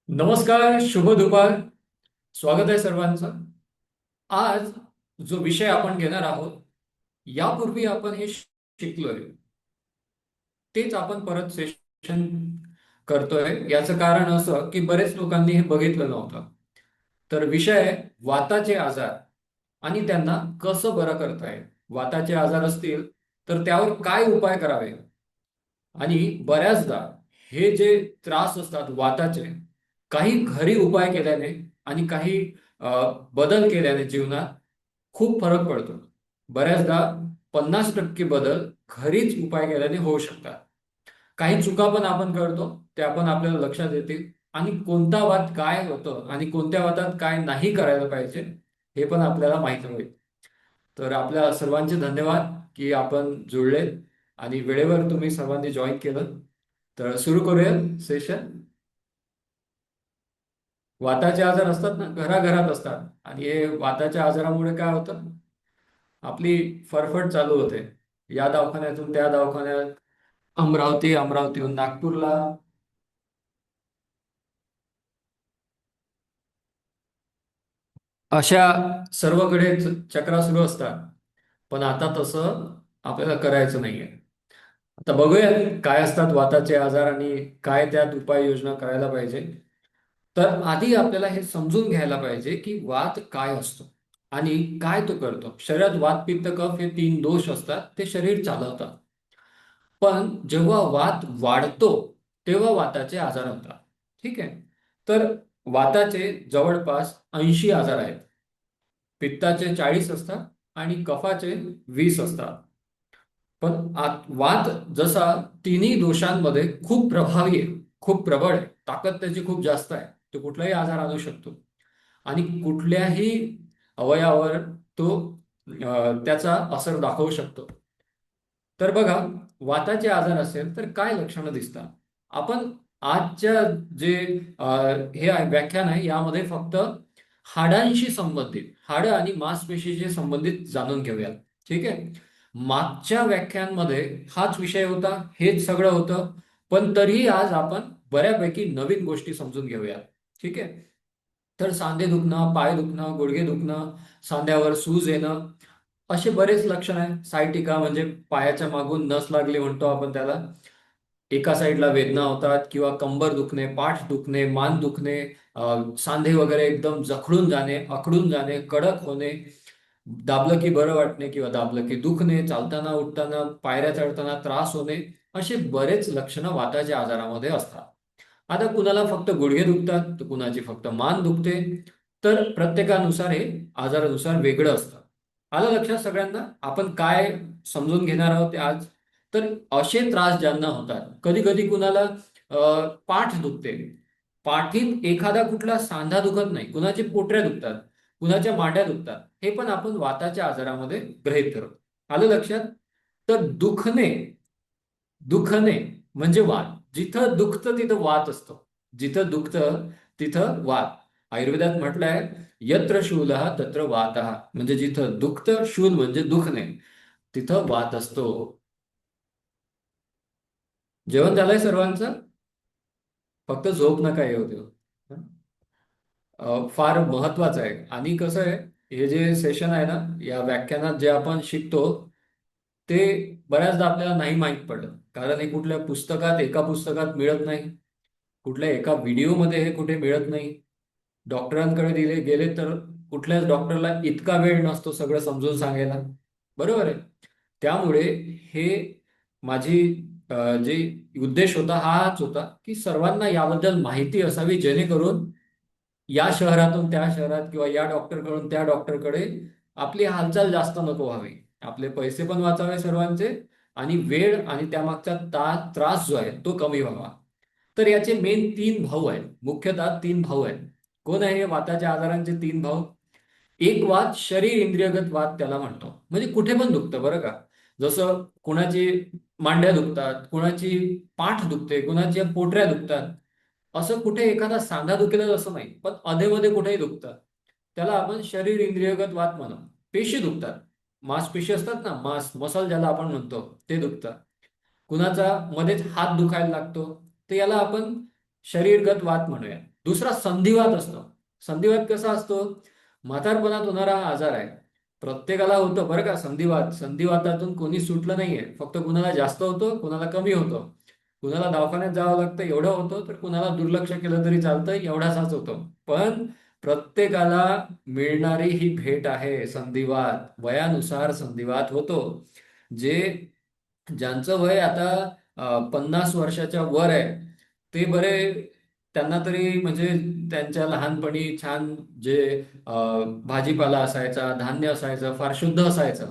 नमस्कार, शुभ दुपार. स्वागत आहे सर्वांचं. आज जो विषय आपण घेणार आहोत, यापूर्वी आपण हे शिकलोय, तेच आपण परत सेशन करतोय. याचं कारण असं की बरेच लोकांनी हे बघितलं नव्हतं. तर विषय आहे वाताचे आजार आणि त्यांना कसं बरं करता येईल. वाताचे आजार असतील तर त्यावर काय उपाय करावे. आणि बऱ्याचदा हे जे त्रास असतात वाताचे, काही घरी उपाय केल्याने आणि काही बदल केल्याने जीवनात खूप फरक पडतो. बऱ्याचदा 50% बदल घरीच उपाय केल्याने होऊ शकतात. काही चुका पण आपण करतो, त्या पण आपल्याला लक्षात येतील. आणि कोणता वाद काय होतं आणि कोणत्या वादात काय नाही करायला पाहिजे, हे पण आपल्याला माहिती होईल. तर आपल्या सर्वांचे धन्यवाद की आपण जुळलेत आणि वेळेवर तुम्ही सर्वांनी जॉईन केलं. तर सुरू करूया सेशन. वाताचे आजार असतात ना, घराघरात असतात. आणि हे वाताच्या आजारामुळे काय होतं, आपली फरफट चालू होते. या दवाखान्यातून त्या दवाखान्यात, अमरावतीहून नागपूरला. अशा सर्वकडे चक्रा सुरू असतात. पण आता तसं आपल्याला करायचं नाहीये. आता बघूया काय असतात वाताचे आजार आणि काय त्यात उपाययोजना करायला पाहिजे. तर आधी आपल्याला हे समजून घ्यायला पाहिजे की वात काय असतो आणि काय तो करतो. शरीरात वात, पित्त, कफ हे 3 दोष असतात, ते शरीर चालवतात. पण जेव्हा वात वाढतो तेव्हा वाताचे आजार होतात. ठीक आहे. तर वाताचे जवळपास 80 आजार आहेत. पित्ताचे 40 असतात आणि कफाचे 20 असतात. पण वात जसा तिन्ही दोषांमध्ये खूप प्रभावी आहे, खूप प्रबळ आहे, ताकद त्याची खूप जास्त आहे. तो कुठलाही आजार आणू शकतो आणि कुठल्याही अवयवावर तो त्याचा असर दाखवू शकतो. तर बघा, वाताचे आजार असेल तर काय लक्षणं दिसतात. आपण आजच्या जे अ, हे आहे, व्याख्यान आहे, यामध्ये फक्त हाडांशी संबंधित, हाडं आणि मांसपेशीशी संबंधित जाणून घेऊया. ठीक आहे. मागच्या व्याख्यानमध्ये हाच विषय होता, हेच सगळं होतं. पण तरीही आज आपण बऱ्यापैकी नवीन गोष्टी समजून घेऊया. ठीक आहे. तर सांधे दुखणं, पाय दुखणं, गुडघे दुखणं, सांध्यावर सूज येणं, असे बरेच लक्षण आहे. सायटिका म्हणजे पायाच्या मागून नस लागली म्हणतो आपण त्याला. एका साईडला वेदना होतात किंवा कंबर दुखणे, पाठ दुखणे, मान दुखणे, सांधे वगैरे एकदम जखडून जाणे, अकडून जाणे, कडक होणे, दाबलं की बरं वाटणे किंवा दाबलं की दुखणे, चालताना उठताना पायऱ्या चढताना त्रास होणे, असे बरेच लक्षणं वाताच्या आजारामध्ये असतात. आता कुणाला फक्त गुडघे दुखतात, तर कुणाची फक्त मान दुखते. तर प्रत्येकानुसार हे आजारानुसार वेगळं असतं. आलं लक्षात सगळ्यांना? आपण काय समजून घेणार आहोत ते आज. तर असे त्रास ज्यांना होतात, कधी कधी कुणाला पाठ दुखते, पाठीत एखादा कुठला सांधा दुखत नाही, कुणाचे पोटऱ्या दुखतात, कुणाच्या मांड्या दुखतात, हे पण आपण वाताच्या आजारामध्ये गृहीत धरतो. आलं लक्षात? तर दुखणे, दुखणे म्हणजे वात. जिथं दुखतं तिथं वात असतो. जिथं दुखतं तिथं वात. आयुर्वेदात म्हटलंय, यत्र शूलः तत्र वातः. म्हणजे जिथं दुखतं, शूल म्हणजे दुखणे, तिथं वात असतो. जेवण झालंय सर्वांचं? फक्त झोप नका येऊ देऊ. फार महत्वाचं आहे. आणि कसं आहे, हे जे सेशन आहे ना, या व्याख्यानात जे आपण शिकतो, ते बऱ्याचदा आपल्याला नाही माहीत पडत. कारण हे कुठल्या पुस्तकात, एका पुस्तकात मिळत नाही. कुठल्या एका व्हिडिओमध्ये हे कुठे मिळत नाही. डॉक्टरांकडे दिले गेले तर कुठल्याच डॉक्टरला इतका वेळ नसतो सगळं समजून सांगायला. बरोबर आहे. त्यामुळे हे माझी जे उद्देश होता हाच होता की सर्वांना याबद्दल माहिती असावी, जेणेकरून या शहरातून त्या शहरात किंवा या डॉक्टरकडून त्या डॉक्टरकडे आपली हालचाल जास्त नको व्हावी. आपले पैसे पण वाचावे सर्वांचे, आणि वेळ आणि त्यामागचा त्रास जो आहे तो कमी व्हावा. तर याचे मेन 3 भाऊ आहेत, मुख्यतः 3 भाऊ आहेत. कोण आहे हे वाताच्या आजारांचे 3 भाऊ? एक वात शरीर इंद्रियगत वात त्याला म्हणतो. म्हणजे कुठे पण दुखतं बरं का. जसं कुणाची मांड्या दुखतात, कुणाची पाठ दुखते, कुणाच्या पोटऱ्या दुखतात. असं कुठे एखादा सांधा दुखेल असं नाही, पण अधेमध्ये कुठेही दुखतं. त्याला आपण शरीर इंद्रियगत वात म्हणू. पेशी दुखतात, मांसपेशी असतात ना, मसल ज्याला आपण म्हणतो, ते दुखतात. कुणाचा मध्येच हात दुखायला लागतो, तर याला आपण शरीरगत वात म्हणूया. दुसरा संधिवात असतो. संधिवात कसा असतो? म्हातारपणात होणारा हा आजार आहे. प्रत्येकाला होतं बरं का संधिवात. संधिवातातून कोणी सुटलं नाहीये. फक्त कुणाला जास्त होतं, कुणाला कमी होतं. कुणाला दवाखान्यात जावं लागतं एवढं होतं, तर कुणाला दुर्लक्ष केलं तरी चालतं एवढासाच होतं. पण प्रत्येकाला मिळणारी ही भेट आहे संधिवात. वयानुसार संधिवात होतो. जे ज्यांचं वय आता 50 वर्षाच्या वर आहे, ते बरे, त्यांना तरी म्हणजे त्यांच्या लहानपणी छान जे भाजीपाला असायचा, धान्य असायचं, फार शुद्ध असायचं.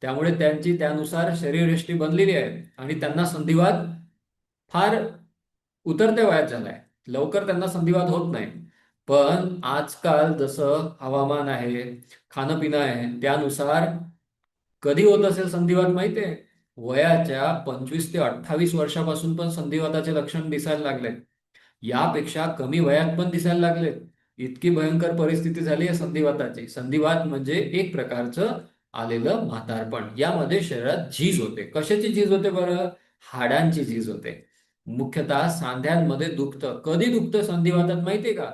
त्यामुळे त्यांची त्यानुसार शरीरयष्टी बनलेली आहे आणि त्यांना संधिवात फार उतरत्या वयात झालाय. लवकर त्यांना संधिवात होत नाही. पण आजकाल जसं हवामान आहे, खाणं पिणं आहे, त्यानुसार कधी होत असेल संधिवात माहितीये? वयाच्या 25 ते 28 वर्षापासून पण संधिवाताचे लक्षण दिसायला लागले. यापेक्षा कमी वयात पण दिसायला लागले. इतकी भयंकर परिस्थिती झाली आहे संधिवाताची. संधिवात म्हणजे एक प्रकारचं आलेलं म्हातारपण. यामध्ये शरीरात झीज होते. कशाची झीज होते बरं? हाडांची झीज होते. मुख्यतः सांध्यांमध्ये दुखतं. कधी दुखतं संधिवातात माहितीये का?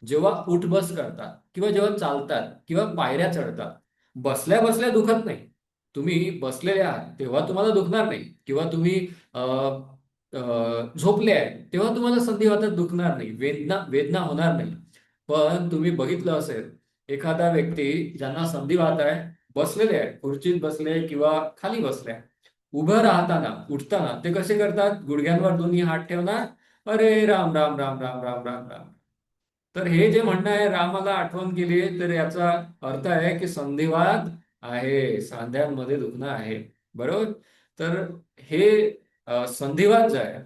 जेव्हा उठ-बस करतात किंवा जेव्हा चालतात किंवा पायऱ्या चढतात. बसल्या बसल्या दुखत नाही. तुम्ही बसलेले आहात तेव्हा तुम्हाला दुखणार नाही, किंवा तुम्ही झोपले आहे तेव्हा तुम्हाला संधिवातात दुखणार नाही, वेदना वेदना होणार नाही. पण तुम्ही बघितलं असेल, एखादा व्यक्ती ज्यांना संधिवात आहे, बसलेले आहे, खुर्चीत बसले किंवा खाली बसले, उभं राहताना उठताना ते कसे करतात? गुडघ्यांवर दोन्ही हात ठेवणार, अरे राम राम राम राम राम राम राम. तर हे जे म्हणणं आहे रामाला आठवण केली, तर याचा अर्थ आहे की संधिवात आहे, सांध्यांमध्ये दुखणं आहे. बरोबर? तर हे संधिवात जे आहे,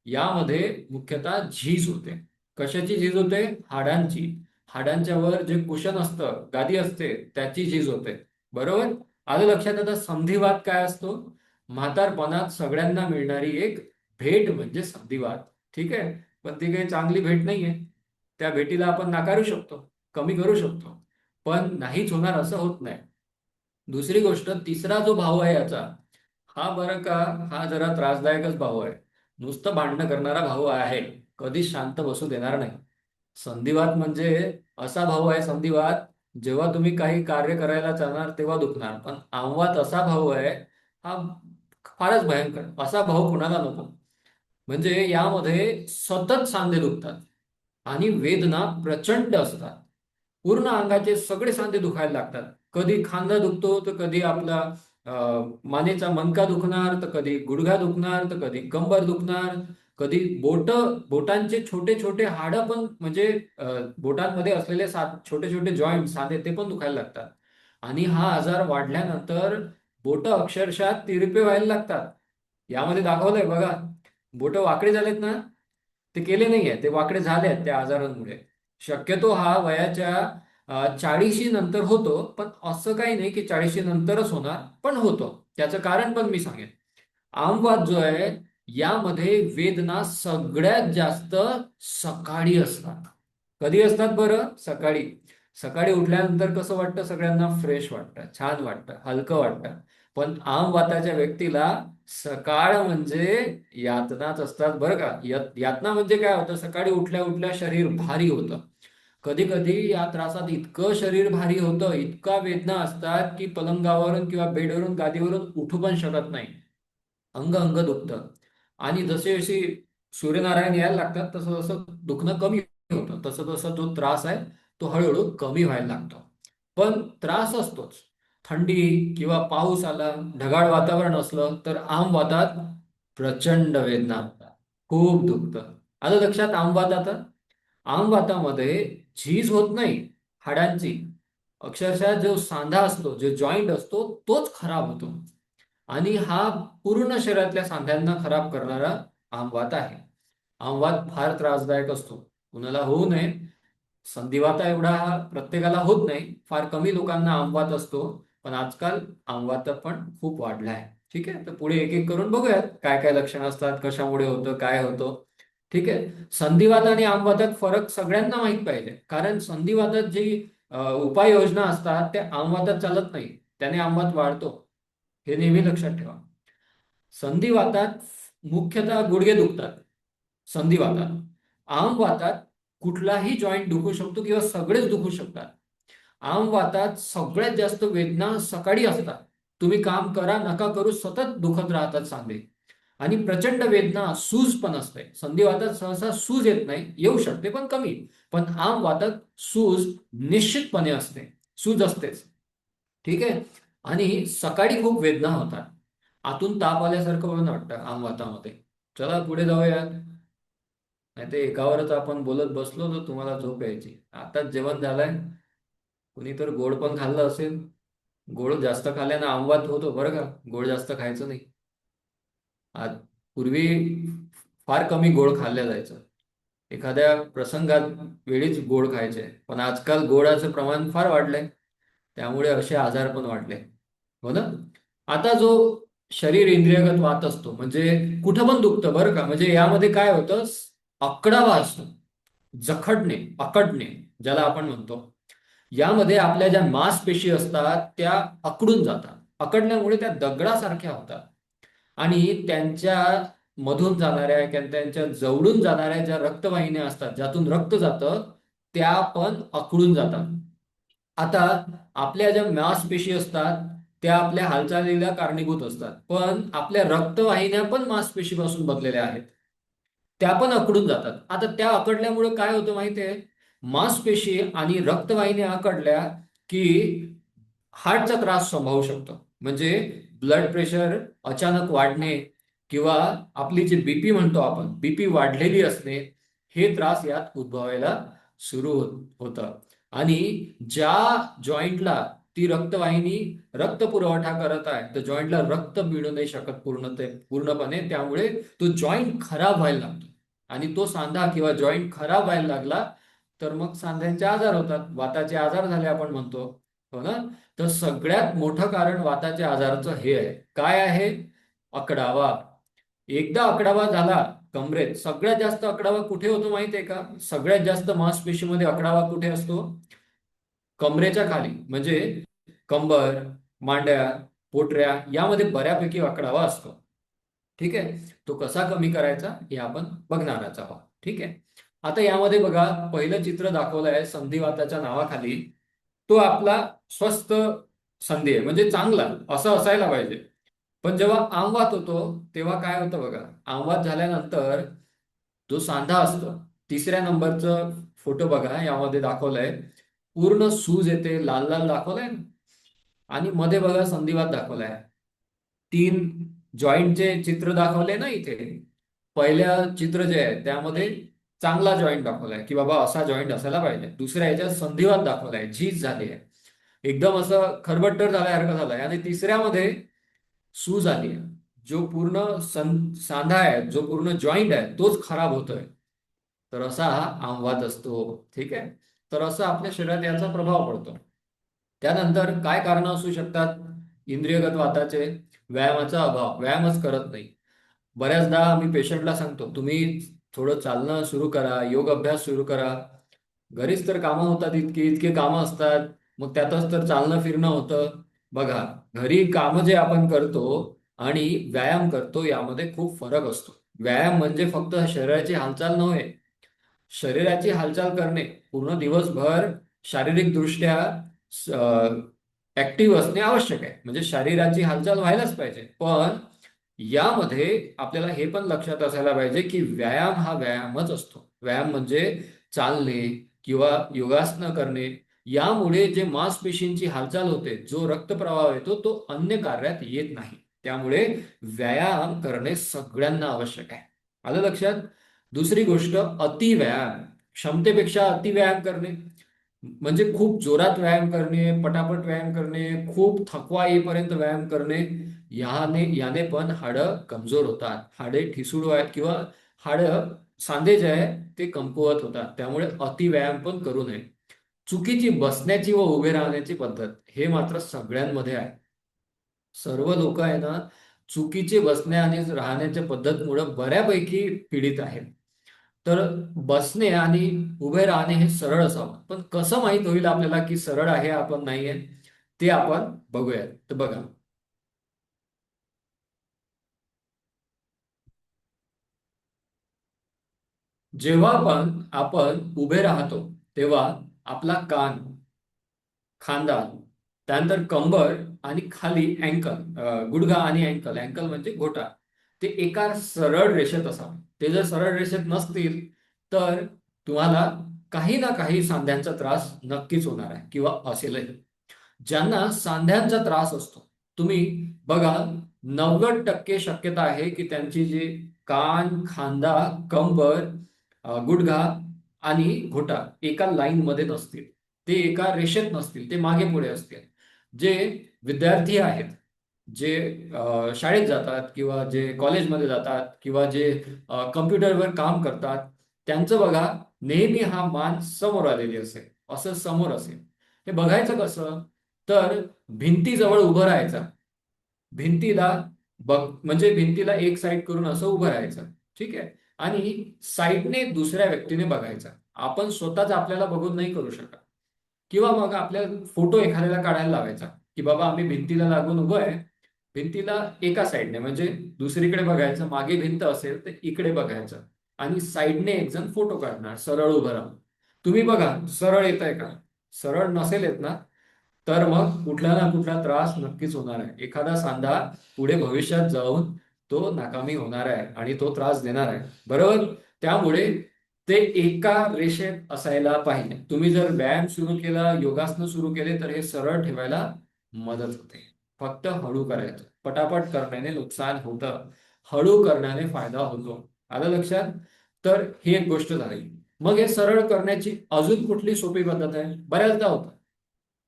यामध्ये मुख्यतः झीज होते. कशाची झीज होते? हाडांची. हाडांच्या वर जे कुशन असतं, गादी असते, त्याची झीज होते. बरोबर? आलं लक्षात? आता संधिवात काय असतो? म्हातारपणात सगळ्यांना मिळणारी एक भेट म्हणजे संधिवात. ठीक आहे? पण ती काही चांगली भेट नाहीये. त्या भेटीला आपण नाकारू शकतो, कमी करू शकतो, पण नाहीच होणार असं होत नाही. दुसरी गोष्ट, तिसरा जो भाव आहे याचा, हा बरं का, हा जरा त्रासदायकच भाव आहे. नुसतं भांडणं करणारा भाव आहे. कधीच शांत बसू देणार नाही. संधिवात म्हणजे असा भाव आहे संधिवात, जेव्हा तुम्ही काही कार्य करायला जाणार तेव्हा दुखणार. पण अमवात असा भाव आहे, हा फारच भयंकर. असा भाव कुणाला नको. म्हणजे यामध्ये सतत सांधे दुखतात आणि वेदना प्रचंड असतात. पूर्ण अंगाचे सगळे सांधे दुखायला लागतात. कधी खांदा दुखतो, तर कधी आपला मानेचा मणका दुखणार, तर कधी गुडघा दुखणार, तर कधी कंबर दुखणार, कधी बोटांचे छोटे छोटे हाड पण म्हणजे बोटांमध्ये असलेले छोटे छोटे जॉईंट सांधे ते पण दुखायला लागतात. आणि हा आजार वाढल्यानंतर बोट अक्षरशः तिरपे व्हायला लागतात. यामध्ये दाखवलंय बघा. बोट वाकडे झालेत ना, ते केले नाहीये, ते वाकडे झाले आहेत त्या आजारांमुळे. शक्यतो हा वयाच्या 40शी नंतर होतो, पण असं काही नाही की 40शी नंतरच होणार, पण होतो. त्याचं कारण पण मी सांगेन. आमवात जो आहे, यामध्ये वेदना सगळ्यात जास्त सकाळी असतात. कधी असतात बरं? सकाळी. सकाळी उठल्यानंतर कसं वाटतं? सगळ्यांना फ्रेश वाटतं, छान वाटतं, हलकं वाटतं. पण आमवाताच्या व्यक्तीला सकाळ म्हणजे यातनाच असतात बरं का. यातना म्हणजे काय होतं? सकाळी उठल्या उठल्या शरीर भारी होतं. कधी कधी या त्रासात इतकं शरीर भारी होतं, इतका वेदना असतात की पलंगावरून किंवा बेडवरून गादीवरून उठू पण शकत नाही. अंग अंग दुखतं. आणि जसे जसे सूर्यनारायण यायला लागतात, तसं तसं दुखणं कमी होतं. तसं तसं जो त्रास आहे, तो हळूहळू कमी व्हायला लागतो. पण त्रास असतोच. थंडी किंवा पाऊस आला, ढगाळ वातावरण असलं, तर आम वातात प्रचंड वेदना होतात. खूप दुखतं. आलं लक्षात आमवाताचं? आमवातामध्ये झीज होत नाही हाडांची. अक्षरशः जो सांधा असतो, जो जॉईंट असतो, तोच खराब होतो. आणि हा पूर्ण शरीरातल्या सांध्यांना खराब करणारा आमवात आहे. आमवात फार त्रासदायक असतो. कुणाला होऊ नये. संधिवाता एवढा प्रत्येकाला होत नाही. फार कमी लोकांना आमवात असतो. पण आजकाल आमवात पण खूप वाढला आहे. ठीक आहे. तर पुढे एक एक करून बघूयात काय काय लक्षणं असतात, कशामुळे होतं, काय होतं. ठीक आहे. संधिवात आणि आमवातात फरक सगळ्यांना माहित पाहिजे. कारण संधिवातात जी उपाययोजना असतात त्या आमवातात चालत नाही. त्याने आमवात वाढतो. हे नेहमी लक्षात ठेवा. संधिवातात मुख्यतः गुडघे दुखतात. संधिवातात. आमवातात कुठलाही जॉईंट दुखू शकतो किंवा सगळेच दुखू शकतात. आम वातात सगळ्यात जास्त वेदना सकाळी असतात. तुम्ही काम करा नका करू सतत दुखत राहतात सांधे. आणि प्रचंड वेदना सूज पण असते. संधिवातात सहसा सूज येत नाही, येऊ शकते पण कमी. पण आम वातात सूज निश्चितपणे असते. सूज असतेच. ठीक आहे. आणि सकाळी खूप वेदना होतात. आतून ताप आल्यासारखं पण वाटतं आम वातामध्ये. चला पुढे जाऊया. नाही ते एकावरच आपण बोलत बसलो तर तुम्हाला झोप यायची. आताच जेवण झालंय. कुणी तर गोड पण खाल्लं असेल. गोड जास्त खाल्ल्यानं आमवात होतो बरं का. गोड जास्त खायचं नाही. आज पूर्वी फार कमी गोड खाल्लं जायचं. एखाद्या प्रसंगात वेळीच गोड खायचे. पण आजकाल गोडाचं प्रमाण फार वाढलंय. त्यामुळे असे आजार पण वाढले. हो ना. आता जो शरीर इंद्रियगत वात असतो म्हणजे कुठं पण दुखतं बरं का. म्हणजे यामध्ये काय होतं, अकडावा असतो. जखडणे, अकडणे ज्याला आपण म्हणतो. यामध्ये आपल्या ज्या मांसपेशी असतात त्या अकडून जातात. अकडल्यामुळे त्या दगडासारख्या होतात. आणि त्यांच्या मधून जाणाऱ्या किंवा त्यांच्या जवळून जाणाऱ्या ज्या रक्तवाहिन्या असतात ज्यातून रक्त जातं त्या पण अकडून जातात. आता आपल्या ज्या मांसपेशी असतात त्या आपल्या हालचालीला कारणीभूत असतात. पण आपल्या रक्तवाहिन्या पण मांसपेशीपासून बनलेल्या आहेत. त्या पण अकडून जातात. आता त्या अकडल्यामुळे काय होतं माहितीये, मांसपेशी आणि रक्तवाहिन्या अकडल्या की हार्टचा त्रास संभवू शकतो. म्हणजे ब्लड प्रेशर अचानक वाढणे किंवा आपली जी बीपी म्हणतो आपण, बीपी वाढलेली असणे, हे त्रास यात उद्भवायला सुरू होतं. आणि ज्या जॉईंटला ती रक्तवाहिनी रक्त पुरवठा करत आहे, तर जॉईंटला रक्त मिळू नाही शकत पूर्णपणे. त्यामुळे तो जॉईंट खराब व्हायला लागतो. आणि तो सांधा किंवा जॉईंट खराब व्हायला लागला तर मग सांध्यांचे आजार होतात. वाताचे आजार झाले आपण म्हणतो. हो ना. तर सगळ्यात मोठं कारण वाताच्या आजाराचं हे आहे. काय आहे? अकडावा. एकदा अकडावा झाला कमरेत, सगळ्यात जास्त अकडावा कुठे होतो माहितीये का? सगळ्यात जास्त मांसपेशीमध्ये अकडावा कुठे असतो? कमरेच्या खाली. म्हणजे कंबर, मांड्या, पोटऱ्या यामध्ये बऱ्यापैकी अकडावा असतो. ठीक आहे. तो कसा कमी करायचा हे आपण बघणारच आहोत. ठीक आहे. आता यामध्ये बघा, पहिलं चित्र दाखवलं आहे संधिवाताच्या नावाखाली. तो आपला स्वस्थ संधी आहे म्हणजे चांगला असं असायला पाहिजे. पण जेव्हा आमवात होतो तेव्हा काय होतं बघा. आमवात झाल्यानंतर जो सांधा असतो, तिसऱ्या नंबरचं फोटो बघा यामध्ये दाखवलंय. पूर्ण सूज येते, लाल लाल दाखवलंय ना. आणि मध्ये बघा संधिवात दाखवलाय. तीन जॉईंटचे चित्र दाखवले ना इथे. पहिल्या चित्र जे आहे त्यामध्ये चांगला जॉईंट दाखवलाय की बाबा असा जॉईंट असायला पाहिजे. दुसऱ्या ह्याच्यात संधिवात दाखवलाय, झीज झाली आहे, एकदम असं खरबट्टर झाल्यासारखं झालंय. आणि तिसऱ्यामध्ये सूज आली आहे. जो पूर्ण सांधा आहे, जो पूर्ण जॉईंट आहे तोच खराब होतोय. तर असा हा आमवात असतो. ठीक आहे. तर असं आपल्या शरीरात याचा प्रभाव पडतो. त्यानंतर काय कारण असू शकतात इंद्रियगत वाताचे? व्यायामाचा अभाव, व्यायामच करत नाही. बऱ्याचदा आम्ही पेशंटला सांगतो तुम्ही थोडं चालणं सुरू करा, योग अभ्यास सुरू करा. घरीच तर कामं होतात, इतके इतके कामं असतात. मग त्यातच तर चालणं फिरणं होतं. बघा, घरी कामं जे आपण करतो आणि व्यायाम करतो यामध्ये खूप फरक असतो. व्यायाम म्हणजे फक्त शरीराची हालचाल नव्हे. शरीराची हालचाल करणे, पूर्ण दिवसभर शारीरिकदृष्ट्या ऍक्टिव्ह असणे आवश्यक आहे. म्हणजे शरीराची हालचाल व्हायलाच पाहिजे. पण यामध्ये आपल्याला हे पण लक्षात असायला पाहिजे की व्यायाम हा व्यायामच असतो. व्यायाम म्हणजे चालणे किंवा योगासनं करणे. यामुळे जे मांसपेशींची हालचाल होते, जो रक्तप्रवाह येतो तो अन्य कार्यात येत नाही. त्यामुळे व्यायाम करणे सगळ्यांना आवश्यक आहे. आलं लक्षात? दुसरी गोष्ट, अति व्यायाम. क्षमतेपेक्षा अति व्यायाम करणे म्हणजे खूप जोरात व्यायाम करणे, पटापट व्यायाम करणे, खूप थकवा येईपर्यंत व्यायाम करणे. याने पण हाडं कमजोर होतात, हाडे ठिसूळ आहेत किंवा हाडं, सांधे जे आहे ते कमकुवत होतात. त्यामुळे अति व्यायाम पण करू नये. चुकीची बसण्याची व उभे राहण्याची पद्धत हे मात्र सगळ्यांमध्ये आहे. सर्व लोक आहे ना, चुकीचे बसण्या आणि राहण्याच्या पद्धतमुळे बऱ्यापैकी पीडित आहेत. तर बसणे आणि उभे राहणे हे सरळ असावं. पण कसं माहित होईल आपल्याला की सरळ आहे आपण नाहीये? ते आपण बघूया. तर बघा, जेव्हा पण आपण उभे राहतो तेव्हा आपला कान, खांदा, त्यानंतर कंबर आणि खाली अँकल, गुडघा आणि अँकल, अँकल म्हणजे घोटा, ते एका सरळ रेषेत असावे. ते जर सरळ रेषेत नसतील तर तुम्हाला काही ना काही सांध्यांचा त्रास नक्कीच होणार आहे किंवा असेलही. ज्यांना सांध्यांचा त्रास असतो, तुम्ही बघा, 90% शक्यता आहे की त्यांची जी कान, खांदा, कंबर, गुडघा आणि घोटा एका लाईन मध्ये नसतील. ते एका रेषेत नसतील, ते मागे पुढे असतील. जे विद्यार्थी आहेत, जे शाळेत जातात किंवा जे कॉलेजमध्ये जातात किंवा जे कम्प्युटरवर काम करतात, त्यांचं बघा, नेहमी हा मान समोर आलेली असेल, असं समोर असेल. हे बघायचं कसं? तर भिंतीजवळ उभं राहायचं, भिंतीला बघ, म्हणजे भिंतीला एक साईड करून असं उभं राहायचं. ठीक आहे. आणि साईडने दुसऱ्या व्यक्तीने बघायचं. आपण स्वतःच आपल्याला बघून नाही करू शकत. किंवा मग आपल्या फोटो एखाद्याला काढायला लावायचा, की बाबा आम्ही भिंतीला लागून उभं आहे, भिंतीला एका साईडने म्हणजे दुसरीकडे बघायचं, मागे भिंत असेल तर इकडे बघायचं आणि साईडने एक जण फोटो काढणार सरळ उभं राहून. तुम्ही बघा सरळ येत आहे का? सरळ नसेल येत ना, तर मग कुठला ना कुठला त्रास नक्कीच होणार आहे. एखादा सांधा पुढे भविष्यात जाऊन तो नाकामी होणार आहे आणि तो त्रास देणार आहे, बरोबर. त्यामुळे ते एका रेषेत असायला पाहिजे. तुम्ही जर व्यायाम सुरू केला, योगासनं सुरू केले, तर हे सरळ ठेवायला मदत होते. फक्त हळू करायचं. पटापट करण्याने नुकसान होतं, हळू करण्याने फायदा होतो. आलं लक्षात? तर ही एक गोष्ट झाली. मग हे सरळ करण्याची अजून कुठली सोपी पद्धत आहे? बऱ्याचदा होतं,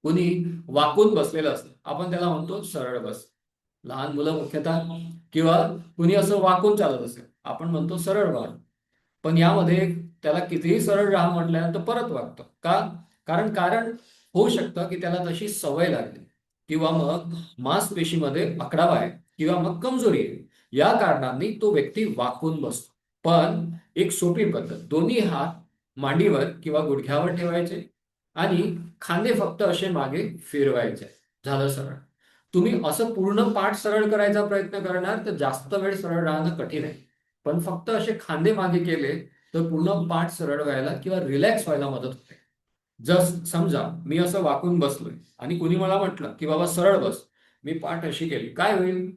कुणी वाकून बसलेलं असतं, आपण त्याला म्हणतो सरळ बस. लहान मुलं मुख्यतः, किंवा कुणी असं वाकून चालत असेल, आपण म्हणतो सरळ वाक. पण यामध्ये त्याला कितीही सरळ राहा म्हटल्यानंतर परत वागतो का? कारण कारण होऊ शकतं की त्याला तशी सवय लागली, किंवा मग मांसपेशीमध्ये अकडावा आहे, किंवा मग कमजोरी आहे. या कारणांनी तो व्यक्ती वाकून बसतो. पण एक सोपी पद्धत, दोन्ही हात मांडीवर किंवा गुडघ्यावर ठेवायचे आणि खांदे फक्त असे मागे फिरवायचे. झालं सरळ. तुम्ही असं पूर्ण पाठ सरळ करायचा प्रयत्न करणार तर जास्त वेळ सरळ राहणं कठीण आहे. पण फक्त असे खांदे मागे केले तर पूर्ण पाठ सरळ व्हायला किंवा रिलॅक्स व्हायला मदत होते. जस समजा मी असं वाकून बसलोय आणि कुणी मला म्हटलं की बाबा सरळ बस, मी पाठ अशी केली, काय होईल?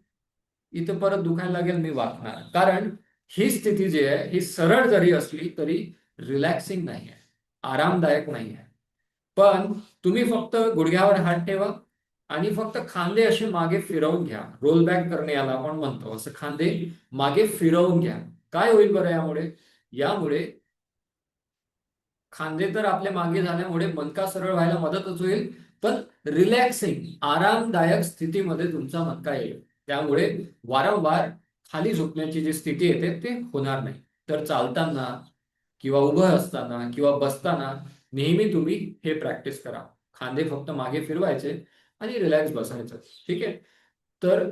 इथं परत दुखायला लागेल, मी वाकणार. कारण ही स्थिती जी आहे ही सरळ जरी असली तरी रिलॅक्सिंग नाही आहे, आरामदायक नाही आहे. पण तुम्ही फक्त गुडघ्यावर हात ठेवा आणि फक्त खांदे असे मागे फिरवून घ्या. रोल बॅक करणे याला आपण म्हणतो. असं खांदे मागे फिरवून घ्या. काय होईल बरं यामुळे? यामुळे खांदे तर आपल्या मागे झाल्यामुळे मणका सरळ व्हायला मदतच होईल, पण रिलॅक्सिंग, आरामदायक स्थितीमध्ये तुमचा मणका येईल. त्यामुळे वारंवार खाली झोपण्याची जी स्थिती येते ते होणार नाही. तर चालताना किंवा उभं असताना किंवा बसताना नेहमी तुम्ही हे प्रॅक्टिस करा. खांदे फक्त मागे फिरवायचे आणि रिलॅक्स बसायचं. ठीक आहे. तर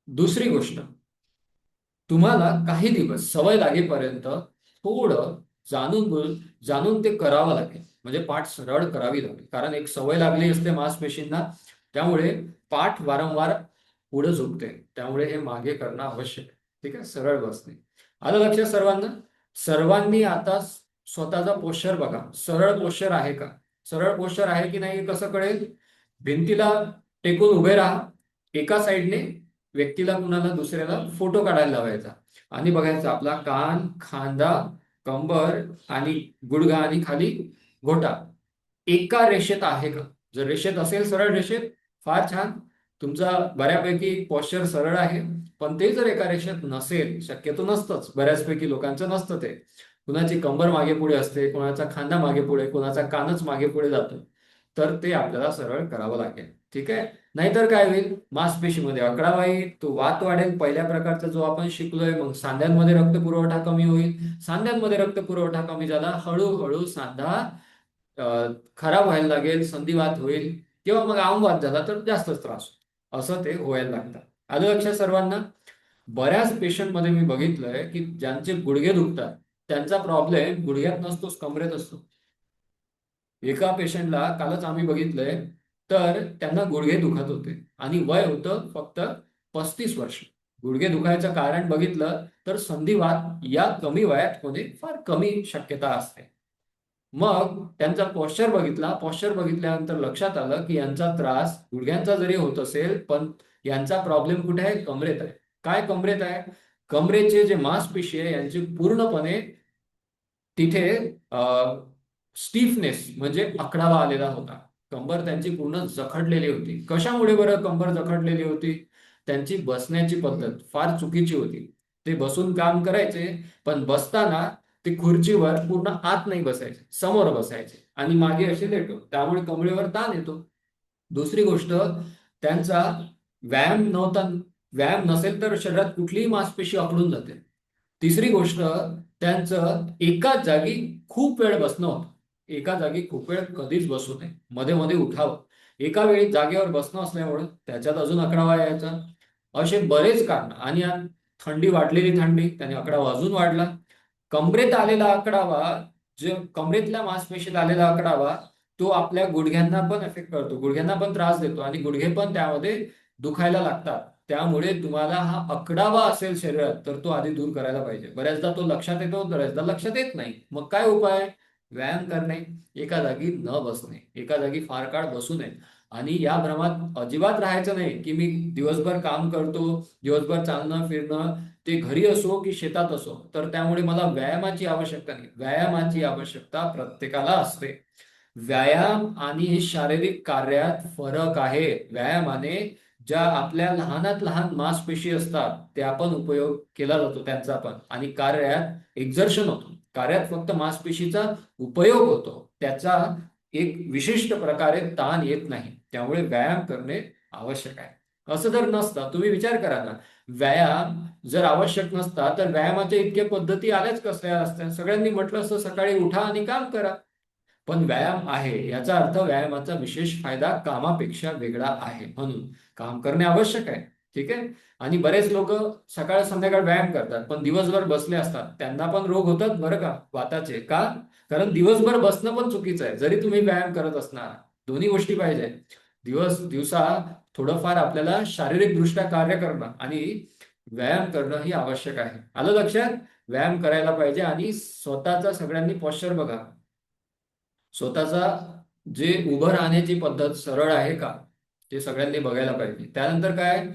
दुसरी गोष्ट, तुम्हाला काही दिवस सवय लागेपर्यंत थोडं जाणून ते करावं लागेल. म्हणजे पाठ सरळ करावी लागेल. कारण एक सवय लागली असते मांसपेशींना, त्यामुळे पाठ वारंवार पुढे झुकते. त्यामुळे हे मागे करणं आवश्यक आहे. ठीक आहे. सरळ बसणे. आलं लक्षात सर्वांना? सर्वांनी आता स्वतःचा पोश्चर बघा. सरळ पोश्चर आहे का? सरळ पोश्चर आहे की नाही कसं कळेल? भिंतीला टेकून उभे राहा. एका साईडने व्यक्तीला कुणाला दुसऱ्याला फोटो काढायला लावायचा आणि बघायचा आपला कान, खांदा, कंबर आणि गुडघा आणि खाली घोटा एका रेषेत आहे का? जर रेषेत असेल, सरळ रेषेत, फार छान, तुमचा बऱ्यापैकी पॉश्चर सरळ आहे. पण ते जर एका रेषेत नसेल, शक्यतो नसतंच, बऱ्याचपैकी लोकांचं नसतं ते, कुणाची कंबर मागे पुढे असते, कुणाचा खांदा मागे पुढे, कुणाचा कानच मागे पुढे जातो, तर ते आपल्याला सरळ करावं लागेल. ठीक आहे. नाहीतर काय होईल? मांसपेशीमध्ये अकडावा येईल, तो वात वाढेल पहिल्या प्रकारचा जो आपण शिकलोय, मग सांध्यांमध्ये रक्त पुरवठा कमी होईल. सांध्यांमध्ये रक्त पुरवठा कमी झाला, हळूहळू सांधा अ, खराब व्हायला लागेल, संधिवात होईल, किंवा मग आमवात झाला तर जास्तच त्रास होईल. असं ते व्हायला लागतं. आलं लक्षात सर्वांना? बऱ्याच पेशंटमध्ये मी बघितलंय की ज्यांचे गुडघे दुखतात त्यांचा प्रॉब्लेम गुडघ्यात नसतोच, कमरेत असतो. एका पेशंटला कालच आम्ही बघितलंय, तर त्यांना गुडघे दुखत होते आणि वय होतं फक्त 35 वर्ष. गुडघे दुखायचं कारण बघितलं तर संधिवात या कमी वयात होणे फार कमी शक्यता असते. मग त्यांचा पॉश्चर बघितला. पॉश्चर बघितल्यानंतर लक्षात आलं की यांचा त्रास गुडघ्यांचा जरी होत असेल, पण यांचा प्रॉब्लेम कुठे आहे? कमरेत आहे. काय कमरेत आहे? कमरेचे जे मांसपेशी आहे यांची पूर्णपणे तिथे स्टीफनेस म्हणजे आकडावा आलेला होता. कंबर त्यांची पूर्ण जखडलेली होती. कशामुळे बरं कंबर जखडलेली होती? त्यांची बसण्याची पद्धत फार चुकीची होती. ते बसून काम करायचे, पण बसताना ते खुर्चीवर पूर्ण आत नाही बसायचे, समोर बसायचे आणि मागे असे लेटून. त्यामुळे कमरेवर ताण येतो. दुसरी गोष्ट, त्यांचा व्यायाम नव्हता. व्यायाम नसेल तर शरीरात कुठलीही मांसपेशी अकडून जाते. तिसरी गोष्ट, त्यांचं एकाच जागी खूप वेळ बसणं होतं. एका जागी खूप वेळ कधीच बसू नये, मध्ये मध्ये उठावं. एका वेळी जागेवर बसणं असल्यामुळे त्याच्यात अजून अकडावा यायचा. असे बरेच कारण. आणि यात थंडी, वाढलेली थंडी, त्याने आकडा अजून वाढला. कमरेत आलेला आकडावा, जो कमरेतल्या मांसपेशीत आलेला आकडावा, तो आपल्या गुडघ्यांना पण एफेक्ट करतो, गुडघ्यांना पण त्रास देतो आणि गुडघे पण त्यामध्ये दुखायला लागतात. त्यामुळे तुम्हाला हा आकडावा असेल शरीरात तर तो आधी दूर करायला पाहिजे. बऱ्याचदा तो लक्षात येतो, बऱ्याचदा लक्षात येत नाही. मग काय उपाय? व्यायाम करणे, एका जागी न बसणे, एका जागी फार काळ बसू नये. आणि या भ्रमात अजिबात राहायचं नाही की मी दिवसभर काम करतो, दिवसभर चालणं फिरणं, ते घरी असो की शेतात असो, तर त्यामुळे मला व्यायामाची आवश्यकता नाही. व्यायामाची आवश्यकता प्रत्येकाला असते. व्यायाम आणि शारीरिक कार्यात फरक आहे. व्यायामाने ज्या आपल्या लहानात लहान मांसपेशी असतात त्या पण उपयोग केला जातो त्यांचा पण, आणि कार्यात एक्झर्शन होतो. कार्यात फक्त मांसपेशीचा उपयोग होतो, त्याचा एक विशिष्ट प्रकारे ताण येत नाही. त्यामुळे व्यायाम करणे आवश्यक आहे. असं जर नसतं, तुम्ही विचार करा ना, व्यायाम जर आवश्यक नसता तर व्यायामाच्या इतक्या पद्धती आल्याच कसल्या असत्या? सगळ्यांनी म्हटलं असतं सकाळी उठा आणि काम करा. पण व्यायाम आहे याचा अर्थ व्यायामाचा विशेष फायदा कामापेक्षा वेगळा आहे, म्हणून काम करणे आवश्यक आहे. ठीक आहे. आणि बरेच लोक सकाळ संध्याकाळ व्यायाम करतात पण दिवसभर बसले असतात, त्यांना पण रोग होतात बरं का, वाताचे. का? कारण दिवसभर बसणं पण चुकीचं आहे, जरी तुम्ही व्यायाम करत असणार. दोन्ही गोष्टी पाहिजे. दिवसा थोडंफार आपल्याला शारीरिक दृष्ट्या कार्य करणं आणि व्यायाम करणं ही आवश्यक आहे. आलं लक्षात? व्यायाम करायला पाहिजे. आणि स्वतःचा सगळ्यांनी पॉश्चर बघा. स्वतःचा जे उभं राहण्याची पद्धत सरळ आहे का, ते सगळ्यांनी बघायला पाहिजे. त्यानंतर काय?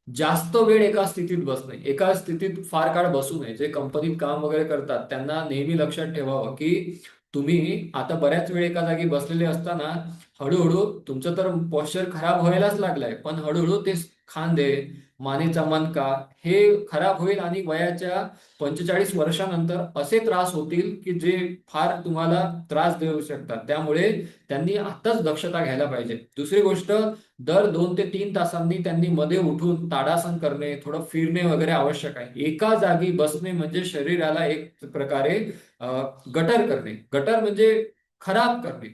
जास्त वेळ एका स्थितीत बसणे, एका स्थितीत फार काळ बसू नये. जे कंपनीत काम वगैरे करतात त्यांना नेहमी लक्षात ठेवावं की तुम्ही आता बऱ्याच वेळ एका जागी बसलेले असताना हळूहळू तुमचं तर पॉश्चर खराब व्हायलाच लागलाय, पण हळूहळू ते खांदे, मानेचा मणका हे खराब होईल आणि वयाच्या 45 वर्षानंतर असे त्रास होतील की जे फार तुम्हाला त्रास देऊ शकतात. त्यामुळे त्यांनी आताच दक्षता घ्यायला पाहिजे. दुसरी गोष्ट, दर 2 ते 3 तासांनी त्यांनी मध्ये उठून ताडासन करणे, थोडं फिरणे वगैरे आवश्यक आहे. एका जागी बसणे म्हणजे शरीराला एक प्रकारे अ, गटर करणे. गटर म्हणजे खराब करणे.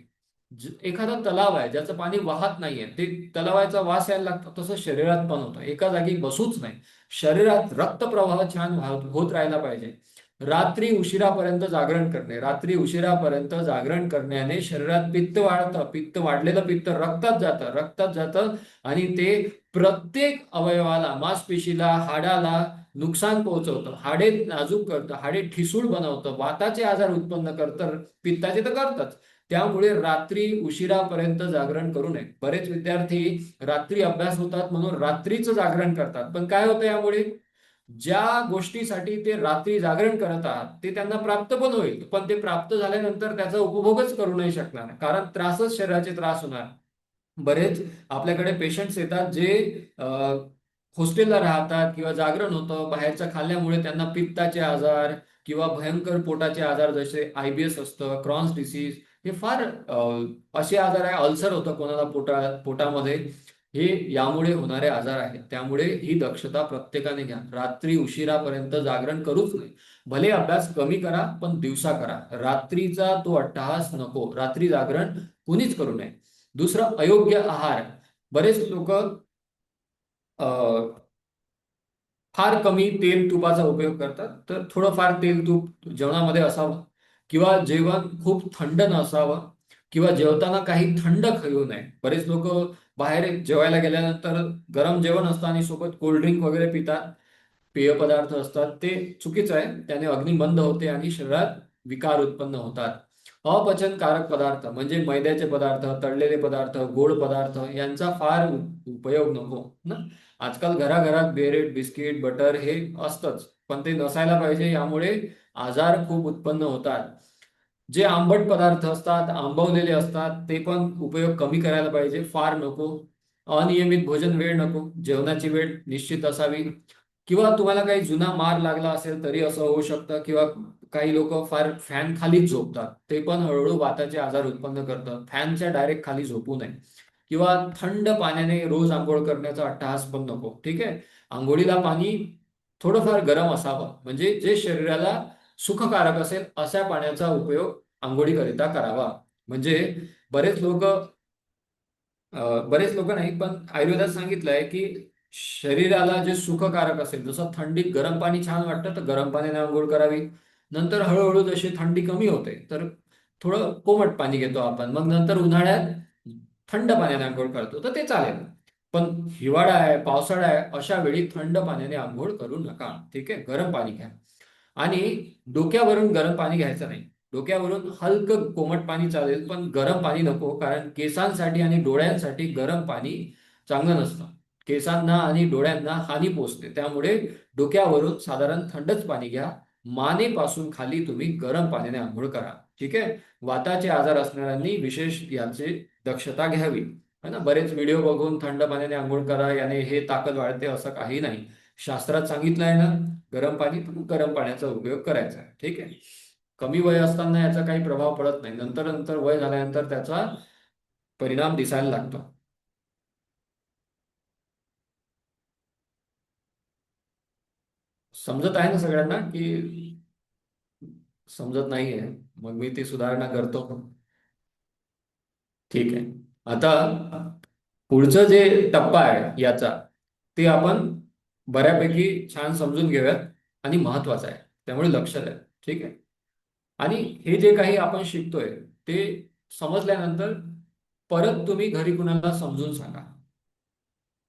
एखादा तलाव आहे ज्याचं पाणी वाहत नाहीये, ते तलावाचा वास यायला लागतो, तसं शरीरात पण होतं. एका जागी बसूच नाही. शरीरात रक्तप्रवाह छान होत राहायला पाहिजे. रात्री उशिरापर्यंत जागरण करणे. रात्री उशिरापर्यंत जागरण करण्याने शरीरात पित्त वाढतं. पित्त वाढलेलं पित्त रक्तात जातं आणि ते प्रत्येक अवयवाला, मांसपेशीला, हाडाला नुकसान पोहोचवतं. हाडे नाजूक करतं, हाडे ठिसूळ बनवतं, वाताचे आजार उत्पन्न करतं, पित्ताचे तर करतच. त्यामुळे रात्री उशिरापर्यंत जागरण करू नये. बरेच विद्यार्थी रात्री अभ्यास होतात म्हणून रात्रीचं जागरण करतात, पण काय होतं यामुळे? ज्या गोष्टीसाठी ते रात्री जागरण करत आहात ते त्यांना प्राप्त पण होईल, पण ते प्राप्त झाल्यानंतर त्याचा उपभोगच करू नाही शकणार, कारण त्रासच शरीराचे त्रास होणार. बरेच आपल्याकडे पेशंट्स येतात जे हॉस्टेलला राहतात किंवा जागरण होतं, बाहेरचं खाल्ल्यामुळे त्यांना पित्ताचे आजार किंवा भयंकर पोटाचे आजार, जसे आयबीएस असतं, क्रॉन्स डिसीज, हे फार असे आजार आहे. अल्सर होतं कोणाला पोटामध्ये. हे यामुळे होणारे आजार आहेत. त्यामुळे ही दक्षता प्रत्येकाने घ्या. रात्री उशिरापर्यंत जागरण करूच नये. भले अभ्यास कमी करा पण दिवसा करा. रात्रीचा तो अट्टहास नको. रात्री जागरण कुणीच करू नये. दुसरं, अयोग्य आहार. बरेच लोक फार कमी तेल तुपाचा उपयोग करतात, तर थोडंफार तेल तूप जेवणामध्ये असावं, किंवा जेवण खूप थंड नसावं, किंवा जेवताना काही थंड खाऊ नये. बरेच लोक बाहेर जेवायला गेल्यानंतर गरम जेवण असतं आणि सोबत कोल्ड्रिंक वगैरे पितात. पेय पदार्थ असतात ते चुकीचं आहे. त्याने अग्नी मंद होते आणि शरीरात विकार उत्पन्न होतात. अपचनकारक पदार्थ म्हणजे मैद्याचे पदार्थ, तळलेले पदार्थ, गोड पदार्थ यांचा फार उपयोग नको ना. आजकाल घराघरात ब्रेड, बिस्किट, बटर हे असतंच, पण ते नसायला पाहिजे. यामुळे आजार खूप उत्पन्न होतात. जे आंबट पदार्थ असतात, आंबवलेले असतात, ते पण उपयोग कमी करायला पाहिजे, फार नको. अनियमित भोजन वेळ नको, जेवणाची वेळ निश्चित असावी. किंवा तुम्हाला काही जुना मार लागला असेल तरी असं होऊ शकतं. किंवा काही लोक फार फॅन खालीच झोपतात, ते पण हळूहळू वाताचे आजार उत्पन्न करतं. फॅनच्या डायरेक्ट खाली झोपू नये. किंवा थंड पाण्याने रोज आंघोळ करण्याचा अट्टहास पण नको. ठीक आहे. आंघोळीला पाणी थोडंफार गरम असावं, म्हणजे जे शरीराला सुखकारक असेल अशा पाण्याचा उपयोग आंघोळीकरिता करावा. म्हणजे बरेच लोक बरेच लोक नाही, पण आयुर्वेदात सांगितलंय की शरीराला जे सुखकारक असेल, जसं थंडीत गरम पाणी छान वाटतं तर गरम पाण्याने आंघोळ करावी. नंतर हळूहळू जशी थंडी कमी होते तर थोडं कोमट पाणी घेतो आपण, मग नंतर उन्हाळ्यात थंड पाण्याने आंघोळ करतो तर ते चालेल. पण हिवाळा आहे, पावसाळा आहे, अशा वेळी थंड पाण्याने आंघोळ करू नका. ठीक आहे, गरम पाणी घ्या. आणि डोक्यावरून गरम पाणी घ्यायचं नाही. डोक्यावरून हलकं कोमट पाणी चालेल, पण गरम पाणी नको, कारण केसांसाठी आणि डोळ्यांसाठी गरम पाणी चांगलं नसतं. केसांना आणि डोळ्यांना हानी पोचते. त्यामुळे डोक्यावरून साधारण थंडच पाणी घ्या. मानेपासून खाली तुम्ही गरम पाण्याने आंघोळ करा. ठीक आहे. वाताचे आजार असणाऱ्यांनी विशेष याची दक्षता घ्यावी. है ना. बरेच व्हिडिओ बघून थंड पाण्याने आंघोळ करा, याने हे ताकद वाढते, असं काही नाही. शास्त्रात सांगितलं आहे ना, गरम पाणी, तर गरम पाण्याचा उपयोग करायचा आहे. ठीक आहे. कमी वय असताना याचा काही प्रभाव पडत नाही, नंतर नंतर वय झाल्यानंतर त्याचा परिणाम दिसायला लागतो. समजत आहे ना सगळ्यांना की समजत नाहीये? मग मी ती सुधारणा करतो. ठीक आहे. आता पुढचं जे टप्पा आहे याचा, ते आपण बऱ्यापैकी छान समजून घेऊयात आणि महत्वाचं आहे, त्यामुळे लक्ष द्या. ठीक आहे. आणि हे जे काही आपण शिकतोय ते समजल्यानंतर परत तुम्ही घरी कुणाला समजून सांगा.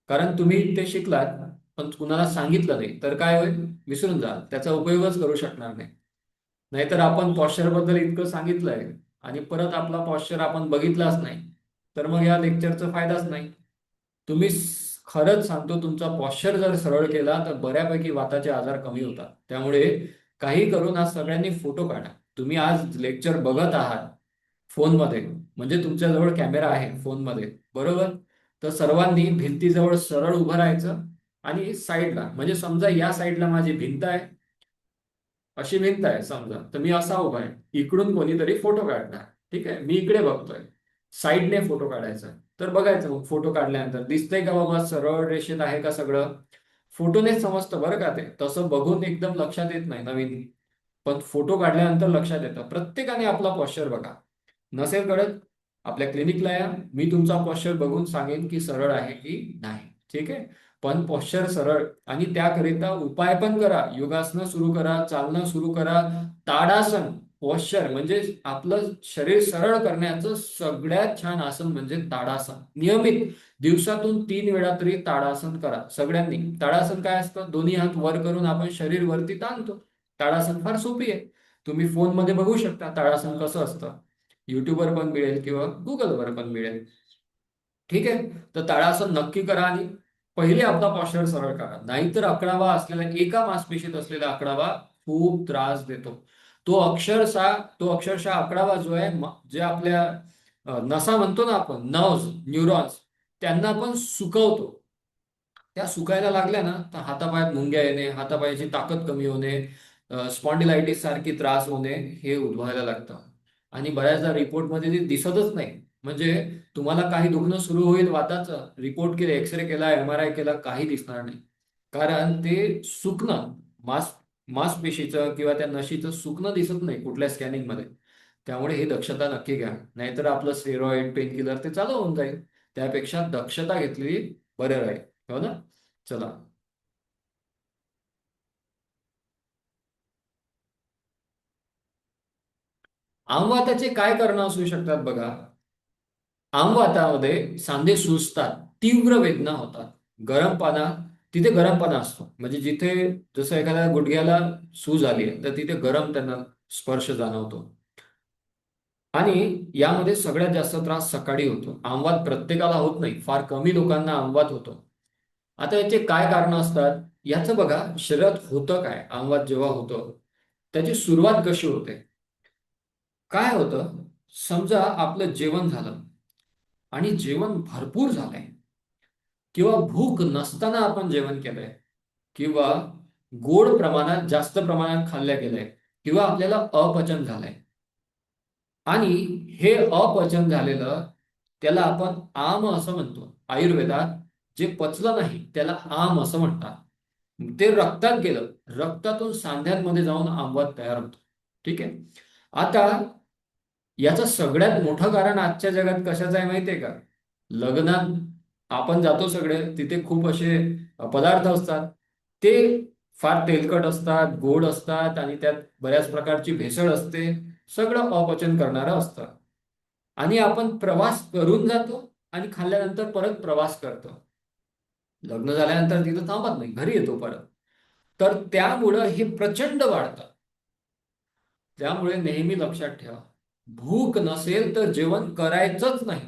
कारण तुम्ही ते शिकलात पण कुणाला सांगितलं नाही तर काय होईल, विसरून जाल, त्याचा उपयोगच करू शकणार नाही. नाहीतर आपण पॉश्चर बद्दल इतकं सांगितलंय आणि परत आपला पॉश्चर आपण बघितलाच नाही, तर मग या लेक्चरचा फायदाच नाही. तुम्ही खरंच सांगतो, तुमचा पॉश्चर जर सरळ केला तर बऱ्यापैकी वाताचे आजार कमी होतात. त्यामुळे काही करून आज सगळ्यांनी फोटो काढा. तुम्ही आज लेक्चर बघत आहात फोनमध्ये, म्हणजे तुमच्याजवळ कॅमेरा आहे फोनमध्ये, बरोबर? तर सर्वांनी भिंतीजवळ सरळ उभं राहायचं आणि साईडला, म्हणजे समजा या साईडला माझी भिंत आहे, अशी भिंत आहे समजा, तर मी असा उभा आहे, इकडून कोणीतरी फोटो काढणार. ठीक आहे, मी इकडे बघतोय, साईडने फोटो काढायचा. तर बघायचं मग फोटो काढल्यानंतर दिसतंय का बाबा सरळ रेषेत आहे का सगळं. फोटोनेच समजतं बरं का, ते तसं बघून एकदम लक्षात येत नाही नवीन, पण फोटो काढल्यानंतर लक्षात येतं. प्रत्येकाने आपला पॉश्चर बघा. नसेल कळत, आपल्या क्लिनिकला या, मी तुमचा पॉश्चर बघून सांगेन की सरळ आहे की नाही. ठीक आहे. पण पॉश्चर सरळ, आणि त्याकरिता उपाय पण करा. योगासनं सुरू करा, चालणं सुरू करा. ताडासन पॉश्चर म्हणजे आपलं शरीर सरळ करण्याचं सगळ्यात छान आसन म्हणजे ताडासन. नियमित दिवसातून 3 वेळा तरी ताडासन करा सगळ्यांनी. ताडासन काय असतं, दोन्ही हात वर करून आपण शरीर वरती ताणतो. ताडासन फार सोपी आहे. तुम्ही फोनमध्ये बघू शकता ताडासन कसं असतं. युट्यूबवर पण मिळेल किंवा गुगलवर पण मिळेल. ठीक आहे. तर ताडासन नक्की करा आणि पहिले आपला पॉश्चर सरळ करा. नाहीतर आकडावा असलेला, एका मासपेशीत असलेला आकडावा खूप त्रास देतो. तो अक्षरशः आकडावा जो आहे, जे आपल्या नसा म्हणतो ना आपण, नर्व्स, न्यूरॉन्स, त्यांना पण सुकवतो. त्या सुकायला लागल्या ना तर हातापायात मुंग्या येणे, हातापायाची ताकद कमी होणे, स्पॉन्डिलायटिस सारखी त्रास होणे हे उद्भवायला लागतं. आणि बऱ्याचदा रिपोर्टमध्ये ते दिसतच नाही. म्हणजे तुम्हाला काही दुखणं सुरू होईल वाताचं, रिपोर्ट केले, एक्सरे केला, MRI केला, काही दिसणार नाही. कारण ते सुकणं, मास मासपेशीचं किंवा त्या नशीचं सुकणं दिसत नाही कुठल्या स्कॅनिंग मध्ये. त्यामुळे ही दक्षता नक्की घ्या, नाहीतर आपलं स्टेरॉइड, पेन किलर ते चालू होऊन जाईल. त्यापेक्षा दक्षता घेतलेली बरं राहील. हो ना. चला. आमवाताचे काय कारणं असू शकतात बघा. आमवातामध्ये सांधे सुजतात, तीव्र वेदना होतात, गरम पाण्यात तिथे गरमपणा असतो. म्हणजे जिथे जसं एखाद्या गुडघ्याला सूज आली आहे तर तिथे गरम त्यांना स्पर्श जाणवतो. आणि यामध्ये सगळ्यात जास्त त्रास सकाळी होतो. आमवात प्रत्येकाला होत नाही, फार कमी लोकांना आमवात होतो. आता याचे काय कारण असतात याचं बघा, शरीरात होतं काय आमवात जेव्हा होतं, त्याची सुरुवात कशी होते. काय होतं, समजा आपलं जेवण झालं आणि जेवण भरपूर झालंय, किंवा भूक नसताना आपण जेवण केलंय, किंवा गोड प्रमाणात जास्त प्रमाणात खाल्ल्या गेलंय, किंवा आपल्याला अपचन झालंय. आणि हे अपचन झालेलं, त्याला आपण आम असं म्हणतो आयुर्वेदात. जे पचलं नाही त्याला आम असं म्हणतात. ते रक्तात गेलं, रक्तातून सांध्यांमध्ये जाऊन आमवात तयार होतो. ठीक आहे. आता याचं सगळ्यात मोठं कारण आजच्या जगात कशाचं आहे माहितीये का? लग्नात आपण जातो सगळे, तिथे खूप असे पदार्थ असतात. ते फार तेलकट असतात, गोड असतात, आणि त्यात बऱ्याच प्रकारची भेसळ असते. सगळं अपचन करणारं असतं. आणि आपण प्रवास करून जातो आणि खाल्ल्यानंतर परत प्रवास करतो. लग्न झाल्यानंतर तिथं थांबत नाही, घरी येतो परत. तर त्यामुळं हे प्रचंड वाढतं. त्यामुळे नेहमी लक्षात ठेवा, भूक नसेल तर जेवण करायचंच नाही.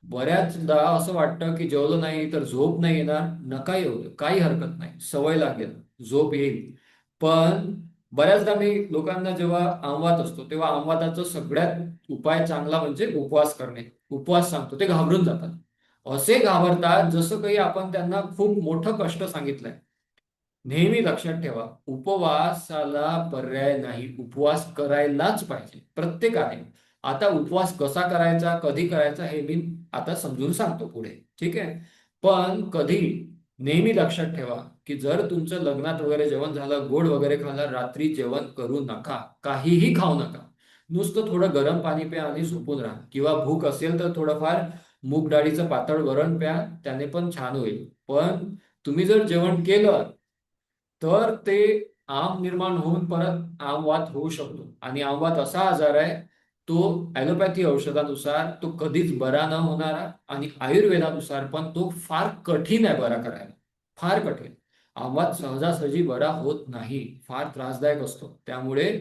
बऱ्याचदा असं वाटतं की जेवलं नाही तर झोप नाही येणार. नका येऊ दे, काही हरकत नाही, सवय लागेल, झोप येईल. पण बऱ्याचदा मी लोकांना जेव्हा आमवात असतो तेव्हा आमवाताचा सगळ्यात उपाय चांगला म्हणजे उपवास करणे, उपवास सांगतो. ते घाबरून जातात. असे घाबरतात जसं काही आपण त्यांना खूप मोठं कष्ट सांगितलंय. नेहमी लक्षात ठेवा, उपवासाला पर्याय नाही, उपवास करायलाच पाहिजे प्रत्येकाने. आता उपवास कसा करायचा, कधी करायचा, हे मी आता समजून सांगतो पुढे. ठीक आहे. पण कधी नेहमी लक्षात ठेवा की जर तुमचं लग्नात वगैरे जेवण झालं, गोड वगैरे खाल्लं, रात्री जेवण करू नका, काहीही खाऊ नका. नुसतं थोडं गरम पाणी प्या आणि झोपून राहा, किंवा भूक असेल तर थोडंफार मूग डाळीचं पातळ वरण प्या, त्याने पण छान होईल. पण तुम्ही जर जेवण केलं तर ते आम निर्माण होऊन परत आमवात होऊ शकतो. आणि आमवात असा आजार आहे, तो ॲलोपॅथी औषधानुसार तो कधीच बरा न होणारा, आणि आयुर्वेदानुसार पण तो फार कठीण आहे बरा करायला, फार कठीण. आमवात सहजासहजी बरा होत नाही, फार त्रासदायक असतो. त्यामुळे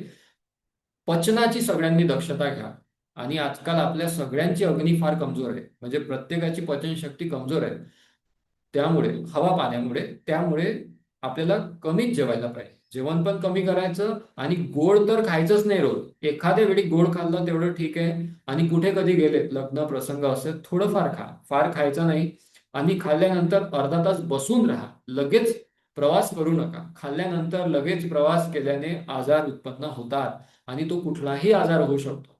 पचनाची सगळ्यांनी दक्षता घ्या. आणि आजकाल आपल्या सगळ्यांची अग्नी फार कमजोर आहे, म्हणजे प्रत्येकाची पचनशक्ती कमजोर आहे. त्यामुळे हवा पाण्यामुळे, त्यामुळे आपल्याला कमीच जेवायला पाहिजे. जेवण पण कमी करायचं, आणि गोड तर खायचंच नाही रोज. एखाद्या वेळी गोड खाल्लं तेवढं ठीक आहे. आणि कुठे कधी गेले, लग्न प्रसंग असेल, थोडंफार खा, फार खायचं नाही. आणि खाल्ल्यानंतर अर्धा तास बसून राहा, लगेच प्रवास करू नका. खाल्ल्यानंतर लगेच प्रवास केल्याने आजार उत्पन्न होतात, आणि तो कुठलाही आजार होऊ शकतो.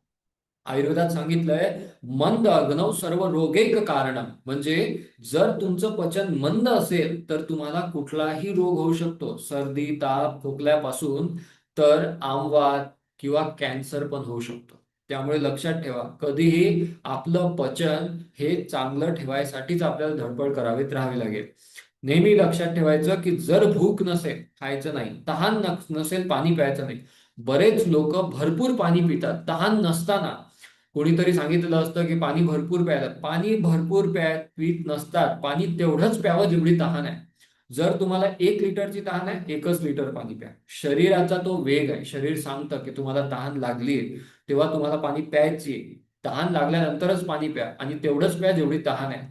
आयुर्वेदात सांगितलंय, मंद अग्नौ सर्व रोगैक कारणम. म्हणजे जर तुमचं पचन मंद असेल तर तुम्हाला कुठलाही रोग होऊ शकतो, सर्दी, ताप, खोकल्यापासून तर आमवात किंवा कॅन्सर पण होऊ शकतो. त्यामुळे लक्षात ठेवा, कधीही आपलं पचन हे चांगलं ठेवायसाठीच आपल्याला धडपड करावीत राहावी लागेल. नेहमी लक्षात ठेवायचं की जर भूक नसेल खायचं नाही, तहान नसेल पाणी प्यायचं नाही. बरेच लोक भरपूर पाणी पितात तहान नसताना. कोणीतरी सांगितलेलं असतं की पाणी भरपूर प्यायला, पाणी भरपूर पीत नसतात. पाणी तेवढंच प्यावं जेवढी तहान आहे. जर तुम्हाला 1 लिटरची तहान आहे, 1च लिटर पाणी प्या. शरीराचा तो वेग आहे, शरीर सांगतं की तुम्हाला तहान लागली, तेव्हा तुम्हाला पाणी प्यायची. तहान लागल्यानंतरच पाणी प्या, आणि तेवढंच प्या जेवढी तहान आहे.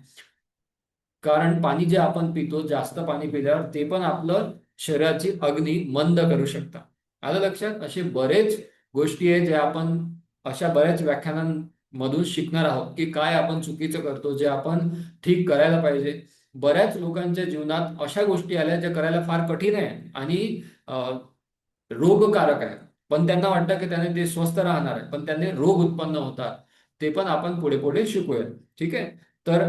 कारण पाणी जे आपण पितो, जास्त पाणी पिल्यावर ते पण आपलं शरीराची अग्नी मंद करू शकतात. आलं लक्षात? असे बरेच गोष्टी आहेत जे आपण अशा बऱ्याच व्याख्यानांमधून शिकणार आहोत की काय आपण चुकीचं करतो, जे आपण ठीक करायला पाहिजे. बऱ्याच लोकांच्या जीवनात अशा गोष्टी आल्या ज्या करायला फार कठीण आहे आणि रोगकारक आहे. पण त्यांना वाटतं की त्याने ते स्वस्थ राहणार आहे, पण त्यांनी रोग उत्पन्न होतात. ते पण आपण पुढे पुढे शिकूया. ठीक आहे. तर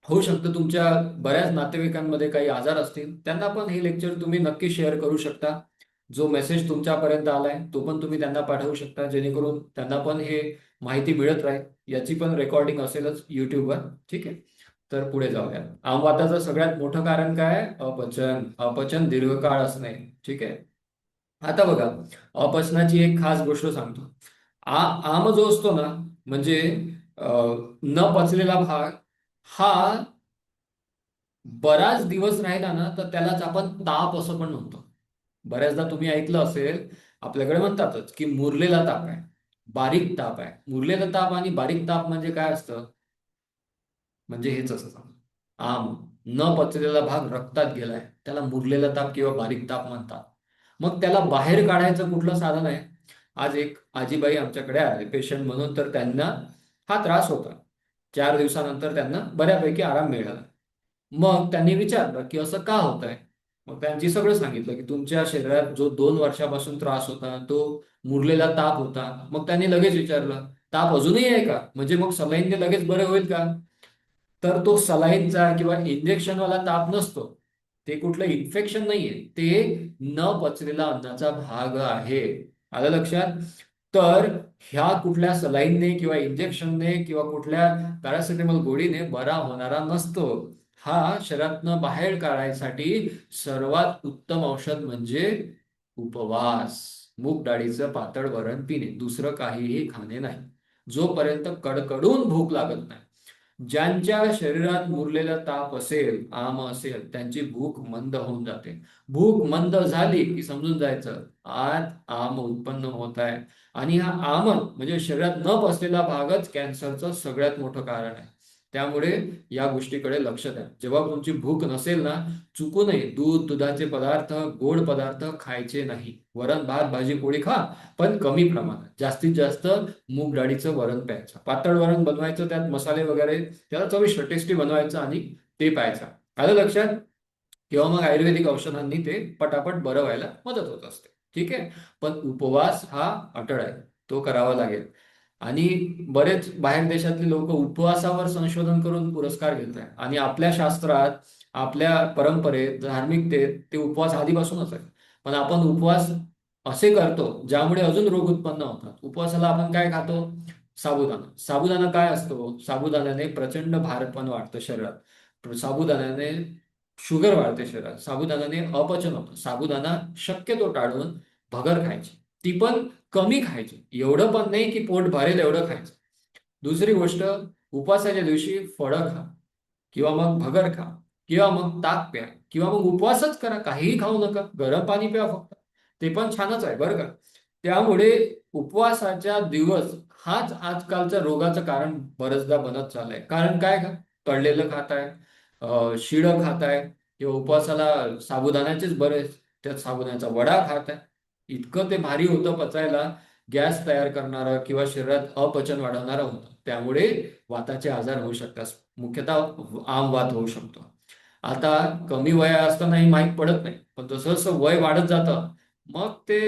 होऊ शकतं तुमच्या बऱ्याच नातेवाईकांमध्ये काही आजार असतील, त्यांना पण हे लेक्चर तुम्ही नक्की शेअर करू शकता. जो मेसेज तुमच्यापर्यंत आलाय तो पण तुम्ही त्यांना पाठवू शकता, जेणेकरून त्यांना पण हे माहिती मिळत राहील. याची पण रेकॉर्डिंग असेलच युट्यूबवर. ठीक आहे. तर पुढे जाऊया. आमवाताचं सगळ्यात मोठं कारण काय आहे? अपचन. अपचन दीर्घकाळ असणे. ठीक आहे. आता बघा, अपचनाची एक खास गोष्ट सांगतो. आम जो असतो ना, म्हणजे न पचलेला भाग, हा बराच दिवस राहिला ना तर त्यालाच आपण ताप असं पण म्हणतो. बऱ्याचदा तुम्ही ऐकलं असेल, आपल्याकडे म्हणतातच की मुरलेला ताप आहे, बारीक ताप आहे. मुरलेला ताप आणि बारीक ताप म्हणजे काय असतं? म्हणजे हेच असतं, आम न पचलेला भाग रक्तात गेलाय, त्याला मुरलेला ताप किंवा बारीक ताप म्हणतात. मग त्याला बाहेर काढायचं कुठलं साधन आहे? आज एक आजीबाई आमच्याकडे आले पेशंट म्हणून, तर त्यांना हा त्रास होता. 4 दिवसानंतर त्यांना बऱ्यापैकी आराम मिळाला. मग त्यांनी विचारलं की असं का होत आहे. मग त्यांची सगळं सांगितलं की तुमच्या शरीरात जो 2 वर्षापासून त्रास होता तो मुरलेला ताप होता. मग त्यांनी लगेच विचारलं, ताप अजूनही आहे का? म्हणजे मग सलाईनने लगेच बरं होईल का? तर तो सलाईनचा किंवा इंजेक्शनवाला ताप नसतो. ते कुठलं इन्फेक्शन नाहीये, ते न पचलेला अन्नाचा भाग आहे. आलं लक्षात? तर ह्या कुठल्या सलाईनने किंवा इंजेक्शनने किंवा कुठल्या पॅरासिटामॉल गोळीने बरा होणारा नसतो. हा शरीरातनं बाहेर काढायसाठी सर्वात उत्तम औषध म्हणजे उपवास. मूग डाळीचं पातळ वरण पिणे, दुसरं काहीही खाणे नाही, जोपर्यंत कडकडून भूक लागत नाही. ज्यांच्या शरीरात मुरलेला ताप असेल, आम असेल, त्यांची भूक मंद होऊन जाते. भूक मंद झाली की समजून जायचं आत आम उत्पन्न होत आहे. आणि हा आमन म्हणजे शरीरात न बसलेला भागच कॅन्सरचं सगळ्यात मोठं कारण आहे. त्यामुळे या गोष्टीकडे लक्ष द्या. जेव्हा तुमची भूक नसेल ना, चुकूनही दूध, दुधाचे पदार्थ, गोड पदार्थ खायचे नाही. वरण, भात, भाजी, पोळी खा, पण कमी प्रमाणात. जास्तीत जास्त मूग डाळीचं वरण प्यायचं, पातळ वरण बनवायचं, त्यात मसाले वगैरे, त्याला चविष्ट टेस्टी बनवायचं आणि ते प्यायचं. आलं लक्षात? किंवा मग आयुर्वेदिक औषधांनी ते पटापट बरं व्हायला मदत होत असते. ठीक आहे. पण उपवास हा अटळ आहे, तो करावा लागेल. आणि बरेच बाहेर देशातले लोक उपवासावर संशोधन करून पुरस्कार घेत आहे. आणि आपल्या शास्त्रात, आपल्या परंपरेत, धार्मिकतेत ते उपवास आधीपासूनच आहे. पण आपण उपवास असे करतो ज्यामुळे अजून रोग उत्पन्न होतात. उपवासाला आपण काय खातो? साबुदाणा. साबुदाणा काय असतो? साबुदाण्याने प्रचंड भारपण वाढतं शरीरात. साबुदाण्याने शुगर वाढते शरीरात. साबुदाण्याने अपचन होतं. साबुदाणा शक्यतो टाळून भगर खायची, ती पण कमी खायची. एवढं पण नाही की पोट भरेल एवढं खायचं. दुसरी गोष्ट, उपवासाच्या दिवशी फळं खा, किंवा मग भगर खा, किंवा मग ताक प्या, किंवा मग उपवासच करा, काहीही खाऊ नका, गरम पाणी प्या फक्त. ते पण छानच आहे बरं का. त्यामुळे उपवासाच्या दिवस हाच आजकालच्या रोगाचं कारण बरेचदा बनत चाललंय. कारण काय का? तळलेलं खाताय, शिळं खाताय, किंवा उपवासाला साबुदाण्याचेच बरेच, त्यात साबुदाण्याचा वडा खाताय. इतकं ते भारी होतं पचायला, गॅस तयार करणारं किंवा शरीरात अपचन वाढवणारं होतं. त्यामुळे वाताचे आजार होऊ शकतात. मुख्यतः आम वात होऊ शकतो. आता कमी वय असतानाही माहीत पडत नाही, पण जसं जसं वय वाढत जातं, मग ते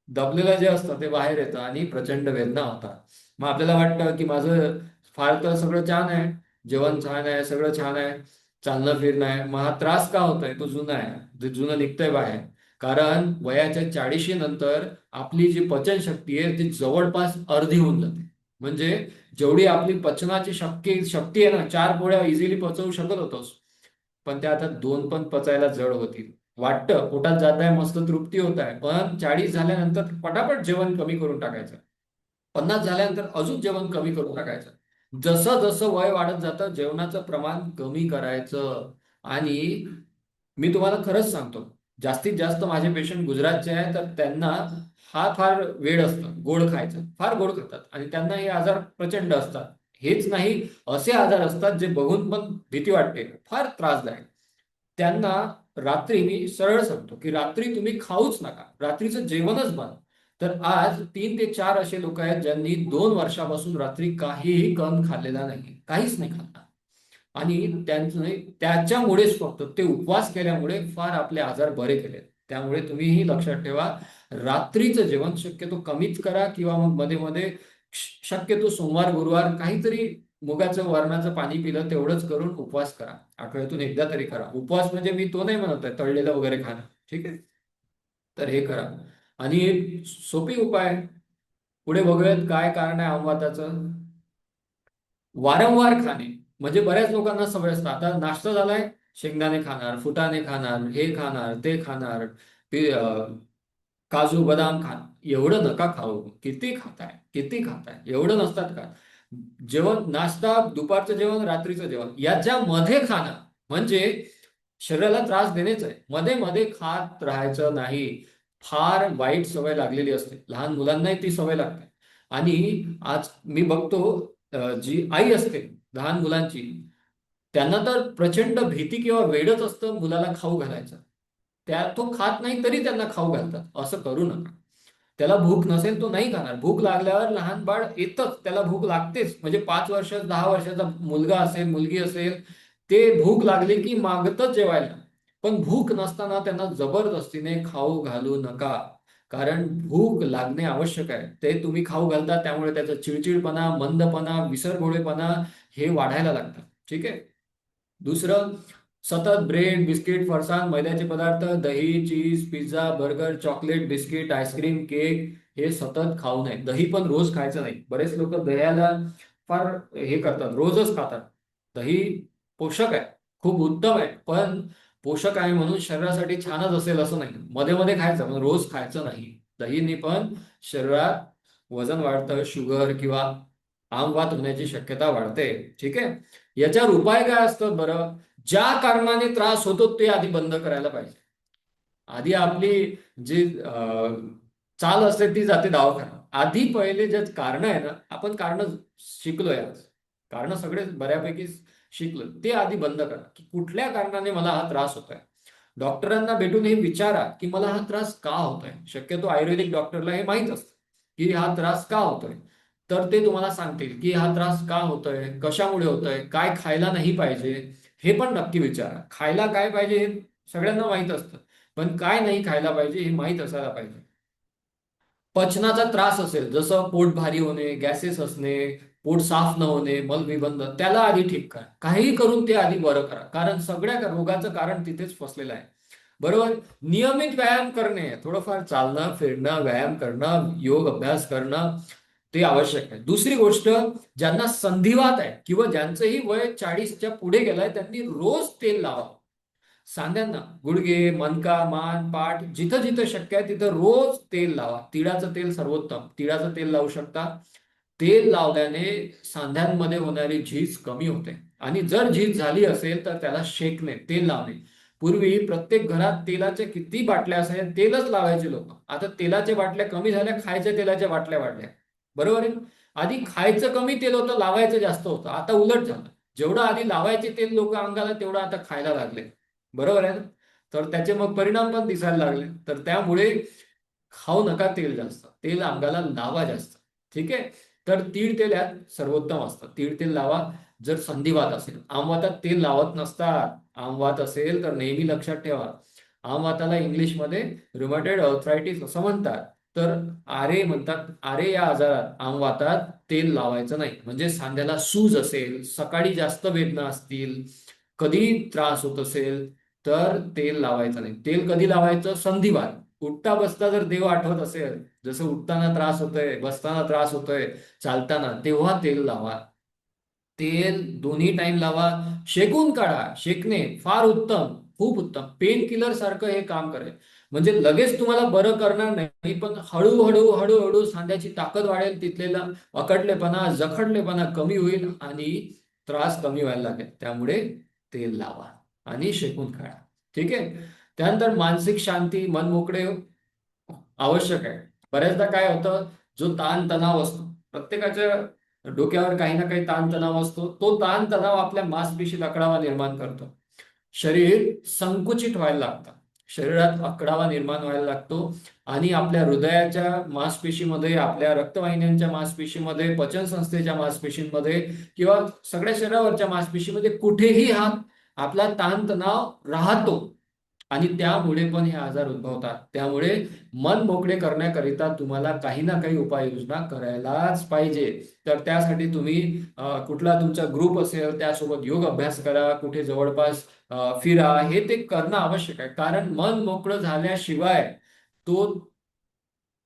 दबलेलं जे असतं ते बाहेर येतं आणि प्रचंड वेदना होतात. मग आपल्याला वाटतं की माझं फार तर सगळं छान आहे, जेवण छान आहे, सगळं छान आहे, चालणं फिरणं आहे, मग हा त्रास का होतोय? तो जुना आहे, जे जुनं निघतंय बाहेर. कारण वयाच्या 40शी नंतर आपली जी पचनशक्ती आहे ती जवळपास अर्धी होऊन जाते. म्हणजे जेवढी आपली पचनाची शक्ती शक्ती आहे ना, 4 पोळ्या इझिली पचवू शकत होतोस, पण त्या आता 2 पण पचायला जड होतील. वाटतं पोटात जात आहे, मस्त तृप्ती होत आहे, पण 40 झाल्यानंतर पटापट जेवण कमी करून टाकायचं. 50 झाल्यानंतर अजून जेवण कमी करून टाकायचं. जसं जसं वय वाढत जातं जेवणाचं प्रमाण कमी करायचं. आणि मी तुम्हाला खरंच सांगतो, जास्तीत जास्त माझे पेशंट गुजरातचे आहेत, तर त्यांना हा फार वेळ असतं गोड खायचं, फार गोड खातात आणि त्यांना हे आजार प्रचंड असतात. हेच नाही, असे आजार असतात जे बघून पण भीती वाटते, फार त्रासदायक. त्यांना रात्री मी सरळ सांगतो की रात्री तुम्ही खाऊच नका, रात्रीचं जेवणच बंद. तर आज 3 ते 4 असे लोक आहेत ज्यांनी 2 वर्षापासून रात्री काहीही कण खाल्लेला नाही, काहीच नाही खाल्ला. आणि त्यांचं त्याच्यामुळेच, फक्त ते उपवास केल्यामुळे फार आपले आजार बरे केले. त्यामुळे तुम्हीही लक्षात ठेवा, रात्रीचं जेवण शक्यतो कमीच करा, किंवा मग मध्ये मध्ये शक्यतो सोमवार गुरुवार काहीतरी मुगाचं वरणाचं पाणी पिलं तेवढंच करून उपवास करा. आठवड्यातून एकदा तरी करा उपवास. म्हणजे मी तो नाही म्हणत आहे तळलेलं वगैरे खाणं, ठीक आहे? तर हे करा. आणि एक सोपी उपाय पुढे बघूयात काय कारण आहे अमवाताचं. वारंवार खाणे. म्हणजे बऱ्याच लोकांना सवय असतं, आता नाश्ता झालाय, शेंगदाणे खाणार, फुटाणे खाणार, हे खाणार, ते खाणार, काजू बदाम खा. एवढं नका खाऊ. किती खाताय, किती खाताय, एवढं नसतात का? जेवण, नाश्ता, दुपारचं जेवण, रात्रीचं जेवण याच्यामध्ये खाणं, म्हणजे शरीराला त्रास देणेच आहे. मध्ये मध्ये खात राहायचं नाही. फार वाईट सवय लागलेली असते, लहान मुलांनाही ती सवय लागते. आणि आज मी बघतो, जी आई असते लहान मुलांची, त्यांना तर प्रचंड भीती किंवा वेडच असतं मुलाला खाऊ घालायचं. तो खात नाही तरी त्यांना खाऊ घालतात. असं करू नका. त्याला भूक नसेल तो नाही खाणार. भूक लागल्यावर लहान बाळ येतच, त्याला भूक लागतेच. म्हणजे 5 वर्ष 10 वर्षाचा मुलगा असेल मुलगी असेल, ते भूक लागली की मागतच जेवायला. पण भूक नसताना त्यांना जबरदस्तीने खाऊ घालू नका. कारण भूक लागणे आवश्यक आहे. ते तुम्ही खाऊ घालता त्यामुळे त्याचा चिडचिडपणा, मंदपणा, विसरभोळेपणा हे वाढायला लागतात. ठीक आहे. दुसरं, सतत ब्रेड, बिस्किट, फरसाण, मैद्याचे पदार्थ, दही, cheese, pizza, burger, chocolate, biscuit, ice cream, cake हे सतत खाऊ नये. दही पण रोज खायचं नाही. बरेच लोक दह्याला फार हे करतात, रोजच खातात. दही पोषक आहे, खूप उत्तम आहे, पण पोषक आहे म्हणून शरीरासाठी छानच असेल असं नाही. मध्ये मध्ये खायचं पण रोज खायचं नाही. दहीने पण शरीरात वजन वाढतं, शुगर किंवा आमवात होण्याची शक्यता वाढते. ठीक आहे. याच्यावर उपाय काय असतात बरं? ज्या कारणाने त्रास होतो ते आधी बंद करायला पाहिजे. आधी आपली जी चाल असते ती जाते दवाखाना. आधी पहिले जे कारण आहे ना, आपण कारण शिकलोय आज. कारण सगळे बऱ्यापैकी शिकलो. ते आधी बंद करा, की कुठल्या कारणाने मला हा त्रास होतोय. डॉक्टरांना भेटून हे विचारा, की मला हा त्रास का होतोय. शक्यतो आयुर्वेदिक डॉक्टरला हे माहीत असतं, की हा त्रास का होतोय. तर ते तुम्हाला सांगतील, की हा त्रास का होतोय, कशामुळे होतोय, काय खायला नाही पाहिजे. हे पण नक्की विचारा. खायला काय पाहिजे हे सगळ्यांना माहीत असतं, पण काय नाही खायला पाहिजे हे माहीत असायला पाहिजे. पचनाचा त्रास असेल, जसं पोट भारी होणे, गॅसेस असणे, पोट साफ न होणे, मलविबंध, त्याला आधी ठीक करा. काही करून ते आधी बरं करा. कारण सगळ्या रोगाचं कारण तिथेच फसलेलं आहे. बरोबर. नियमित व्यायाम करणे, थोडंफार चालणं फिरणं, व्यायाम करणं, योग अभ्यास करणं, ते आवश्यक आहे. दुसरी गोष्ट, ज्यांना संधिवात आहे किंवा ज्यांचंही वय 40च्या पुढे गेलंय, त्यांनी रोज तेल लावावं. सांध्यांना, गुडघे, मणका, मान, पाठ, जिथं जिथं शक्य आहे तिथं रोज तेल लावा. तिळाचं तेल सर्वोत्तम. तिळाचं तेल लावू शकता. तेल लावल्याने सांध्यांमध्ये होणारी झीज कमी होते. आणि जर झीज झाली असेल तर त्याला शेकणे, तेल लावणे. पूर्वी प्रत्येक घरात तेलाच्या किती बाटल्या असायच्या, तेलच लावायचे लोक. आता तेलाच्या बाटल्या कमी झाल्या, खायच्या तेलाच्या बाटल्या वाढल्या. बरोबर आहे. आधी खायचं कमी तेल होतं, लावायचं जास्त होतं. आता उलट झालं. जेवढं आधी लावायचे तेल लोक अंगाला, तेवढं आता खायला लागले. बरोबर आहे ना. तर त्याचे मग परिणाम पण दिसायला लागले. तर त्यामुळे खाऊ नका तेल जास्त, तेल अंगाला लावा जास्त. ठीक आहे. तर तीळ तेल यात सर्वोत्तम असतं. तीळ तेल लावा. जर संधिवात असेल, आमवातात तेल लावत नसतात. आमवात असेल तर नेहमी लक्षात ठेवा, आमवाताला इंग्लिशमध्ये रुमॅटॉइड आर्थरायटिस असं म्हणतात. तर आरे म्हणतात, आरे या आजारात आमवातात तेल लावायचं नाही. म्हणजे सांध्याला सूज असेल, सकाळी जास्त वेदना असतील, कधी त्रास होत असेल, तर तेल लावायचं नाही. तेल कधी लावायचं? संधिवात. उठता बसता जर देव आठवत असेल, जसं उठताना त्रास होतोय, बसताना त्रास होतोय, चालताना, तेव्हा तेल लावा. तेल दोन्ही टाइम लावा. शेकून काढा. शेकणे फार उत्तम, खूप उत्तम. पेन किलर सारखं हे काम करेल. म्हणजे लगेच तुम्हाला बरं करणार नाही, पण हळूहळू हळूहळू सांध्याची ताकद वाढेल, तिथलेला अकडलेपणा, जखडलेपणा कमी होईल आणि त्रास कमी व्हायला लागेल. त्यामुळे तेल लावा आणि शेकून काढा. ठीक आहे. त्यानंतर मानसिक शांती, मन मोकळे आवश्यक आहे. बऱ्याचदा काय होतं, जो ताण तणाव असतो प्रत्येकाच्या डोक्यावर, काही ना काही ताण तणाव असतो. तो ताण तणाव आपल्या मांसपेशीत अकडावा निर्माण करतो. शरीर संकुचित व्हायला लागतं. शरीरात अकडावा निर्माण व्हायला लागतो. आणि आपल्या हृदयाच्या मांसपेशीमध्ये, आपल्या रक्तवाहिन्यांच्या मांसपेशीमध्ये, पचन संस्थेच्या मांसपेशींमध्ये किंवा सगळ्या शरीरावरच्या मांसपेशीमध्ये कुठेही हा आपला ताणतणाव राहतो. आणि त्यामुळे पण हे आजार उद्भवतात. त्यामुळे मन मोकळे करण्याकरिता तुम्हाला काही ना काही उपाययोजना करायलाच पाहिजे. तर त्यासाठी तुम्ही कुठला तुमचा ग्रुप असेल त्यासोबत योग अभ्यास करा, कुठे जवळपास फिरा, हे ते करणं आवश्यक आहे. कारण मन मोकळं झाल्याशिवाय तो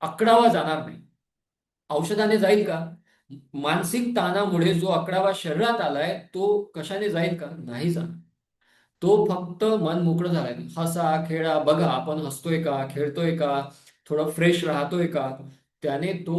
आकडावा जाणार नाही. औषधाने जाईल का? मानसिक ताणामुळे जो आकडावा शरीरात आलाय तो कशाने जाईल का? नाही जाणार. तो फक्त मन मोकळं झालाय. हसा खेळा, बघा आपण हसतोय का, खेळतोय का, थोडं फ्रेश राहतोय का, त्याने तो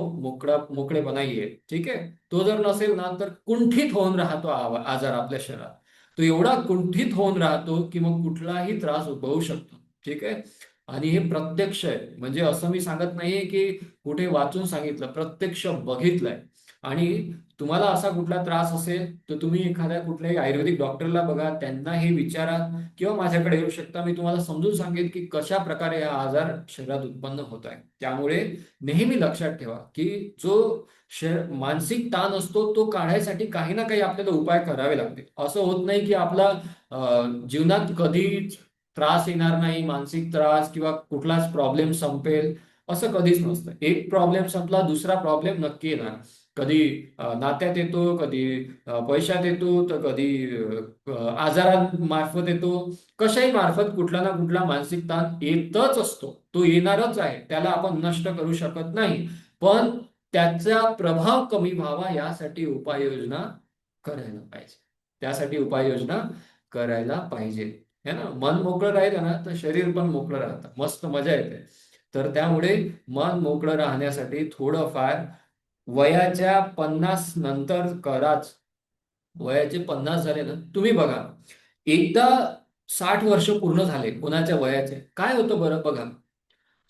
मोकळेपणा येईल. ठीक आहे. तो जर नसेल ना, तर कुंठित होऊन राहतो आजार आपल्या शरीरात. तो एवढा कुंठित होऊन राहतो की मग कुठलाही त्रास उद्भवू शकतो. ठीक आहे. आणि हे प्रत्यक्ष आहे, म्हणजे असं मी सांगत नाहीये की कुठे वाचून सांगितलं, प्रत्यक्ष बघितलंय. आणि तुम्हाला असा कुठला त्रास असेल तर तुम्ही एखाद्या कुठल्याही आयुर्वेदिक डॉक्टरला बघा, त्यांना हे विचारा, किंवा माझ्याकडे येऊ शकता. मी तुम्हाला समजून सांगेन की कशा प्रकारे हा आजार शरीरात उत्पन्न होत आहे. त्यामुळे नेहमी लक्षात ठेवा की जो मानसिक ताण असतो तो काढायसाठी काही ना काही आपल्याला उपाय करावे लागतील. असं होत नाही की आपला जीवनात कधीच त्रास येणार नाही, मानसिक त्रास किंवा कुठलाच प्रॉब्लेम संपेल, असं कधीच नसतं. एक प्रॉब्लेम संपला, दुसरा प्रॉब्लेम नक्की येणार. कधी नात्यात येतो, कधी पैशात येतो, तर कधी आजारांमार्फत येतो. कशाही मार्फत कुठला ना कुठला मानसिक ताण येतच असतो, तो येणारच आहे, त्याला आपण नष्ट करू शकत नाही. पण त्याचा प्रभाव कमी व्हावा यासाठी उपाययोजना करायला पाहिजे. त्यासाठी उपाययोजना करायला पाहिजे. है ना. मन मोकळं राहिलं ना तर शरीर पण मोकळं राहतं, मस्त मजा येते. तर त्यामुळे मन मोकळं राहण्यासाठी थोडंफार वयाच्या 50 नंतर कराच. वयाचे 50 झाले ना, तुम्ही बघा, एकदा 60 वर्ष पूर्ण झाले कोणाच्या वयाचे, काय होतं बरं बघा.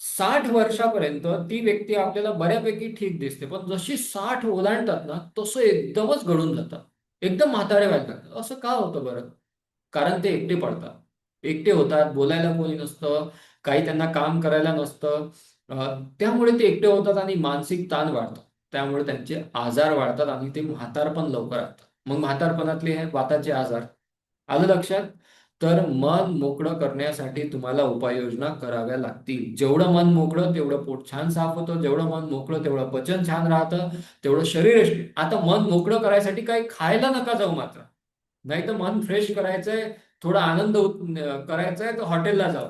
60 वर्षापर्यंत ती व्यक्ती आपल्याला बऱ्यापैकी ठीक दिसते, पण जशी 60 ओलांडतात ना तसं एकदमच गळून जातात, एकदम म्हातारे व्हायला लागतात. असं का होतं बरं? कारण ते एकटे पडतात, एकटे होतात, बोलायला कोणी नसतं, काही त्यांना काम करायला नसतं. त्यामुळे ते एकटे होतात आणि मानसिक ताण वाढतो. त्यामुळे त्यांचे आजार वाढतात आणि ते म्हातारपण लवकर आणतात. मग म्हातारपणातले हे वाताचे आजार. आलं लक्षात? तर मन मोकळं करण्यासाठी तुम्हाला उपाययोजना कराव्या लागतील. जेवढं मन मोकळं तेवढं पोट छान साफ होतं, जेवढं मन मोकळं तेवढं पचन छान राहतं, तेवढं शरीर. आता मन मोकळं करायसाठी काही खायला नका जाऊ मात्र. नाही तर मन फ्रेश करायचंय, थोडा आनंद करायचाय तर हॉटेलला जाऊ.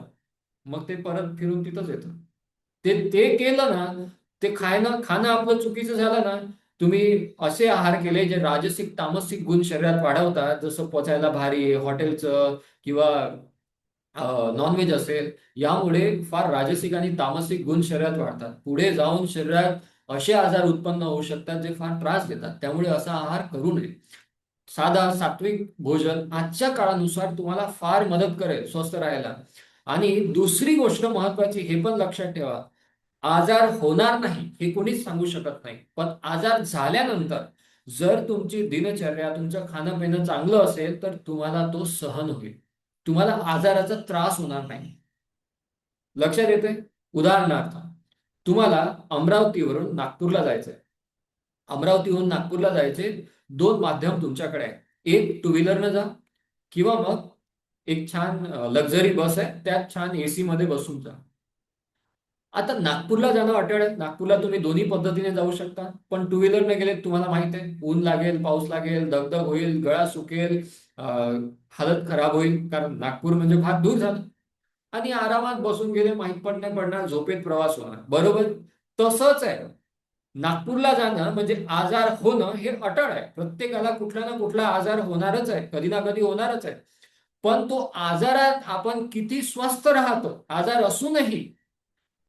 मग ते परत फिरून तिथंच येतं. ते ते केलं ना, ते खाणं आपलं चुकीचं झालं ना. तुम्ही असे आहार केले जे राजसिक तामसिक गुण शरीरात वाढवतात, जसं पचायला भारी, हॉटेलचं किंवा नॉनव्हेज असेल, यामुळे फार राजसिक आणि तामसिक गुण शरीरात वाढतात. पुढे जाऊन शरीरात असे आजार उत्पन्न होऊ शकतात जे फार त्रास देतात. त्यामुळे असा आहार करू नये. साधा सात्विक भोजन आजच्या काळानुसार तुम्हाला फार मदत करेल स्वस्थ राहायला. आणि दुसरी गोष्ट महत्वाची, हे पण लक्षात ठेवा, आजार होणार नाही हे कोणीच सांगू शकत नाही, पण आजार झाल्यानंतर जर तुमची दिनचर्या, तुमचं खाणं पिणं चांगलं असेल तर तुम्हाला तो सहन होईल, तुम्हाला आजाराचा त्रास होणार नाही. लक्षात येते. उदाहरणार्थ, तुम्हाला अमरावतीवरून नागपूरला जायचंय. अमरावतीहून नागपूरला जायचे दोन माध्यम तुमच्याकडे आहे. एक टू व्हीलरनं जा, किंवा मग एक छान लक्झरी बस आहे, त्यात छान एसी मध्ये बसून जा. आता नागपूरला जाणं अटळ आहे. नागपूरला तुम्ही दोन्ही पद्धतीने जाऊ शकता, पण टू व्हीलरने गेले तुम्हाला माहित आहे, ऊन लागेल, पाऊस लागेल, दगदग होईल, गळा सुकेल, हालत खराब होईल, कारण नागपूर म्हणजे फार दूर झालं. आणि आरामात बसून गेले, माहित पण नाही पडणार, झोपेत प्रवास होणार. बरोबर. तसंच आहे, नागपूरला जाणं म्हणजे आजार होणं हे अटळ आहे. प्रत्येकाला कुठला ना कुठला आजार होणारच आहे, कधी ना कधी होणारच आहे. पण तो आजारात आपण किती स्वस्थ राहतो आजार असूनही,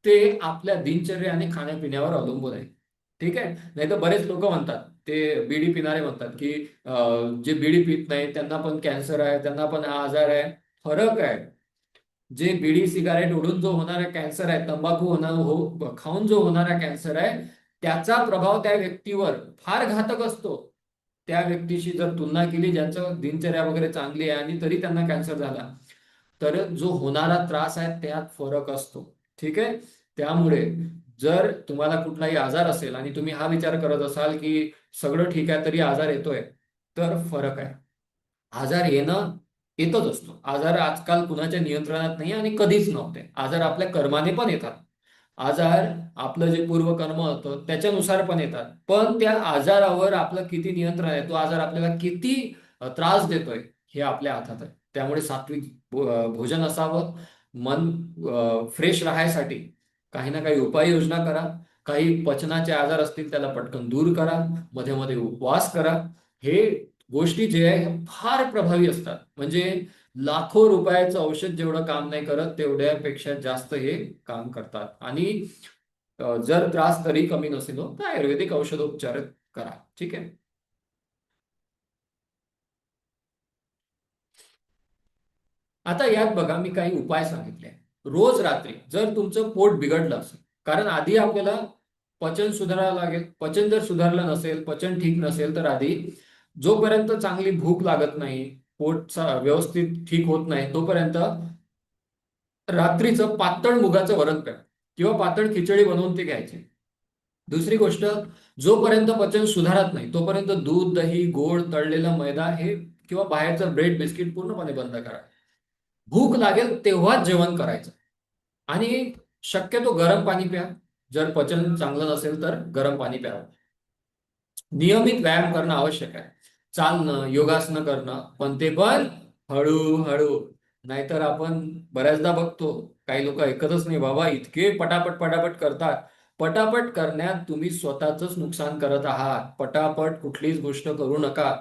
ते आपल्या दिनचर्या आणि खाण्यापिण्यावर अवलंबून आहे. ठीक आहे. नाही तर बरेच लोक म्हणतात, ते बिडी पिणारे म्हणतात की जे बिडी पित नाही त्यांना पण कॅन्सर आहे, त्यांना पण हा आजार आहे. फरक आहे. जे बिडी सिगारेट ओढून जो होणारा कॅन्सर आहे, तंबाखू खाऊन जो होणारा कॅन्सर आहे, त्याचा प्रभाव त्या व्यक्तीवर फार घातक असतो. त्या व्यक्तीशी जर तुलना केली, ज्यांचं दिनचर्या वगैरे चांगली आहे आणि तरी त्यांना कॅन्सर झाला, तर जो होणारा त्रास आहे त्यात फरक असतो. ठीक आहे. त्यामुळे जर तुम्हाला कुठलाही आजार असेल आणि तुम्ही हा विचार करत असाल की सगळं ठीक आहे तरी आजार येतोय, तर फरक आहे. आजार येणं येतच असतो. आजार आजकाल कुणाच्या नियंत्रणात नाही आणि कधीच नव्हते. आजार आपल्या कर्माने पण येतात. आजार आपलं जे पूर्वकर्म होतं त्याच्यानुसार पण येतात. पण त्या आजारावर आपलं किती नियंत्रण आहे, तो आजार आपल्याला किती त्रास देतोय, हे आपल्या हातात आहे. त्यामुळे सात्विक भोजन असावं. मन फ्रेश राहायसाठी काही ना काही उपाययोजना करा. काही पचनाचे आजार असतील त्याला पटकन दूर करा. मध्ये मध्ये उपवास करा. हे गोष्टी जे आहे हे फार प्रभावी असतात. म्हणजे लाखो रुपयाचं औषध जेवढं काम नाही करत, तेवढ्यापेक्षा जास्त हे काम करतात. आणि जर त्रास तरी कमी नसेल हो, तर आयुर्वेदिक औषधोपचार करा. ठीक आहे. आता यात बघा मी काही उपाय सांगितले. रोज रात्री जर तुमचं पोट बिघडलं असेल, कारण आधी आपल्याला पचन सुधारायला लागेल. पचन जर सुधारलं नसेल, पचन ठीक नसेल, तर आधी जोपर्यंत चांगली भूक लागत नाही, व्यवस्थित ठीक होत नाही, तोपर्यंत रात्रीचं पातळ मुगाचं वरण प्या किंवा पातळ खिचडी बनवून ते घ्यायचे. दुसरी गोष्ट, जोपर्यंत पचन सुधारत नाही तोपर्यंत दूध, दही, गोड, तळलेला मैदा हे किंवा बाहेरचं ब्रेड बिस्किट पूर्णपणे बंद करा. भूक लागेल तेव्हाच जेवण करायचं. आणि शक्यतो गरम पाणी प्या. जर पचन चांगलं नसेल तर गरम पाणी प्यावं. नियमित व्यायाम करणं आवश्यक आहे. चालणं, योगासनं करणं, पण ते पण हळूहळू. नाहीतर आपण बऱ्याचदा बघतो काही लोक ऐकतच नाही बाबा, इतके पटापट पटापट करतात. पटापट करण्यात तुम्ही स्वतःच नुकसान करत आहात. पटापट कुठलीच गोष्ट करू नका.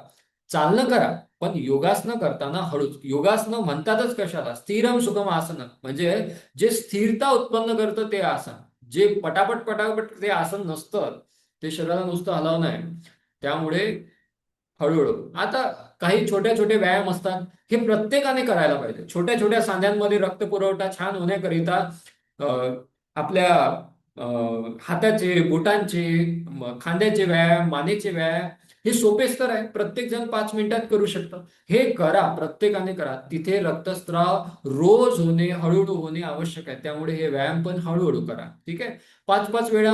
चालणं करा, पण योगासनं करताना हळूच. योगासनं म्हणतातच कशाला? स्थिरम सुखम आसन, म्हणजे जे स्थिरता उत्पन्न करतं ते आसन. जे पटापट पटापट ते आसन नसतं, ते शरीराला नुसतं हलवणं आहे. त्यामुळे हळूहळू. आता काही छोटे छोटे व्यायाम असतात, हे प्रत्येकाने करायला पाहिजे. छोट्या छोट्या सांध्यांमध्ये रक्त पुरवठा छान होण्याकरिता अ, आपल्या हाताचे, बोटांचे, खांद्याचे व्यायाम, मानेचे व्यायाम, हे सोपेच तर आहे. प्रत्येक जण 5 मिनिटात करू शकतं. हे करा, प्रत्येकाने करा. तिथे रक्तस्राव रोज होणे, हळूहळू होणे आवश्यक आहे. त्यामुळे हे व्यायाम पण हळूहळू करा. ठीक आहे. 5-5 वेळा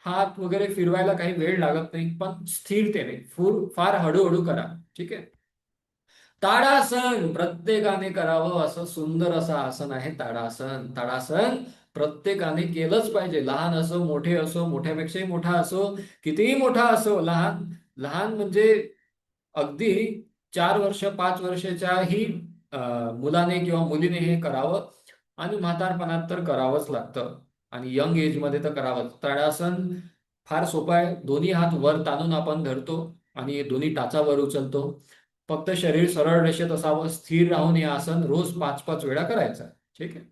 हात वगैरे फिरवायला काही वेळ लागत नाही, पण स्थिरतेने फार हळूहळू करा. ठीक आहे. ताडासन प्रत्येकाने करावं, असं सुंदर असं आसन आहे ताडासन. ताडासन प्रत्येकाने केलंच पाहिजे. लहान असो, मोठे असो, मोठ्यापेक्षाही मोठा असो, कितीही मोठा असो, लहान लहान म्हणजे अगदी 4 वर्ष 5 वर्षाच्याही मुलाने किंवा मुलीने हे करावं. आणि म्हातारपणात तर करावंच लागतं. आणि यंग एज मध्ये तर करावंच. ताडासन फार सोपं आहे. दोन्ही हात वर ताणून आपण धरतो आणि दोन्ही टाचा वर उचलतो. फक्त शरीर सरळ रेषेत असावं, स्थिर राहून हे आसन रोज 5-5 वेळा करायचं. ठीक आहे.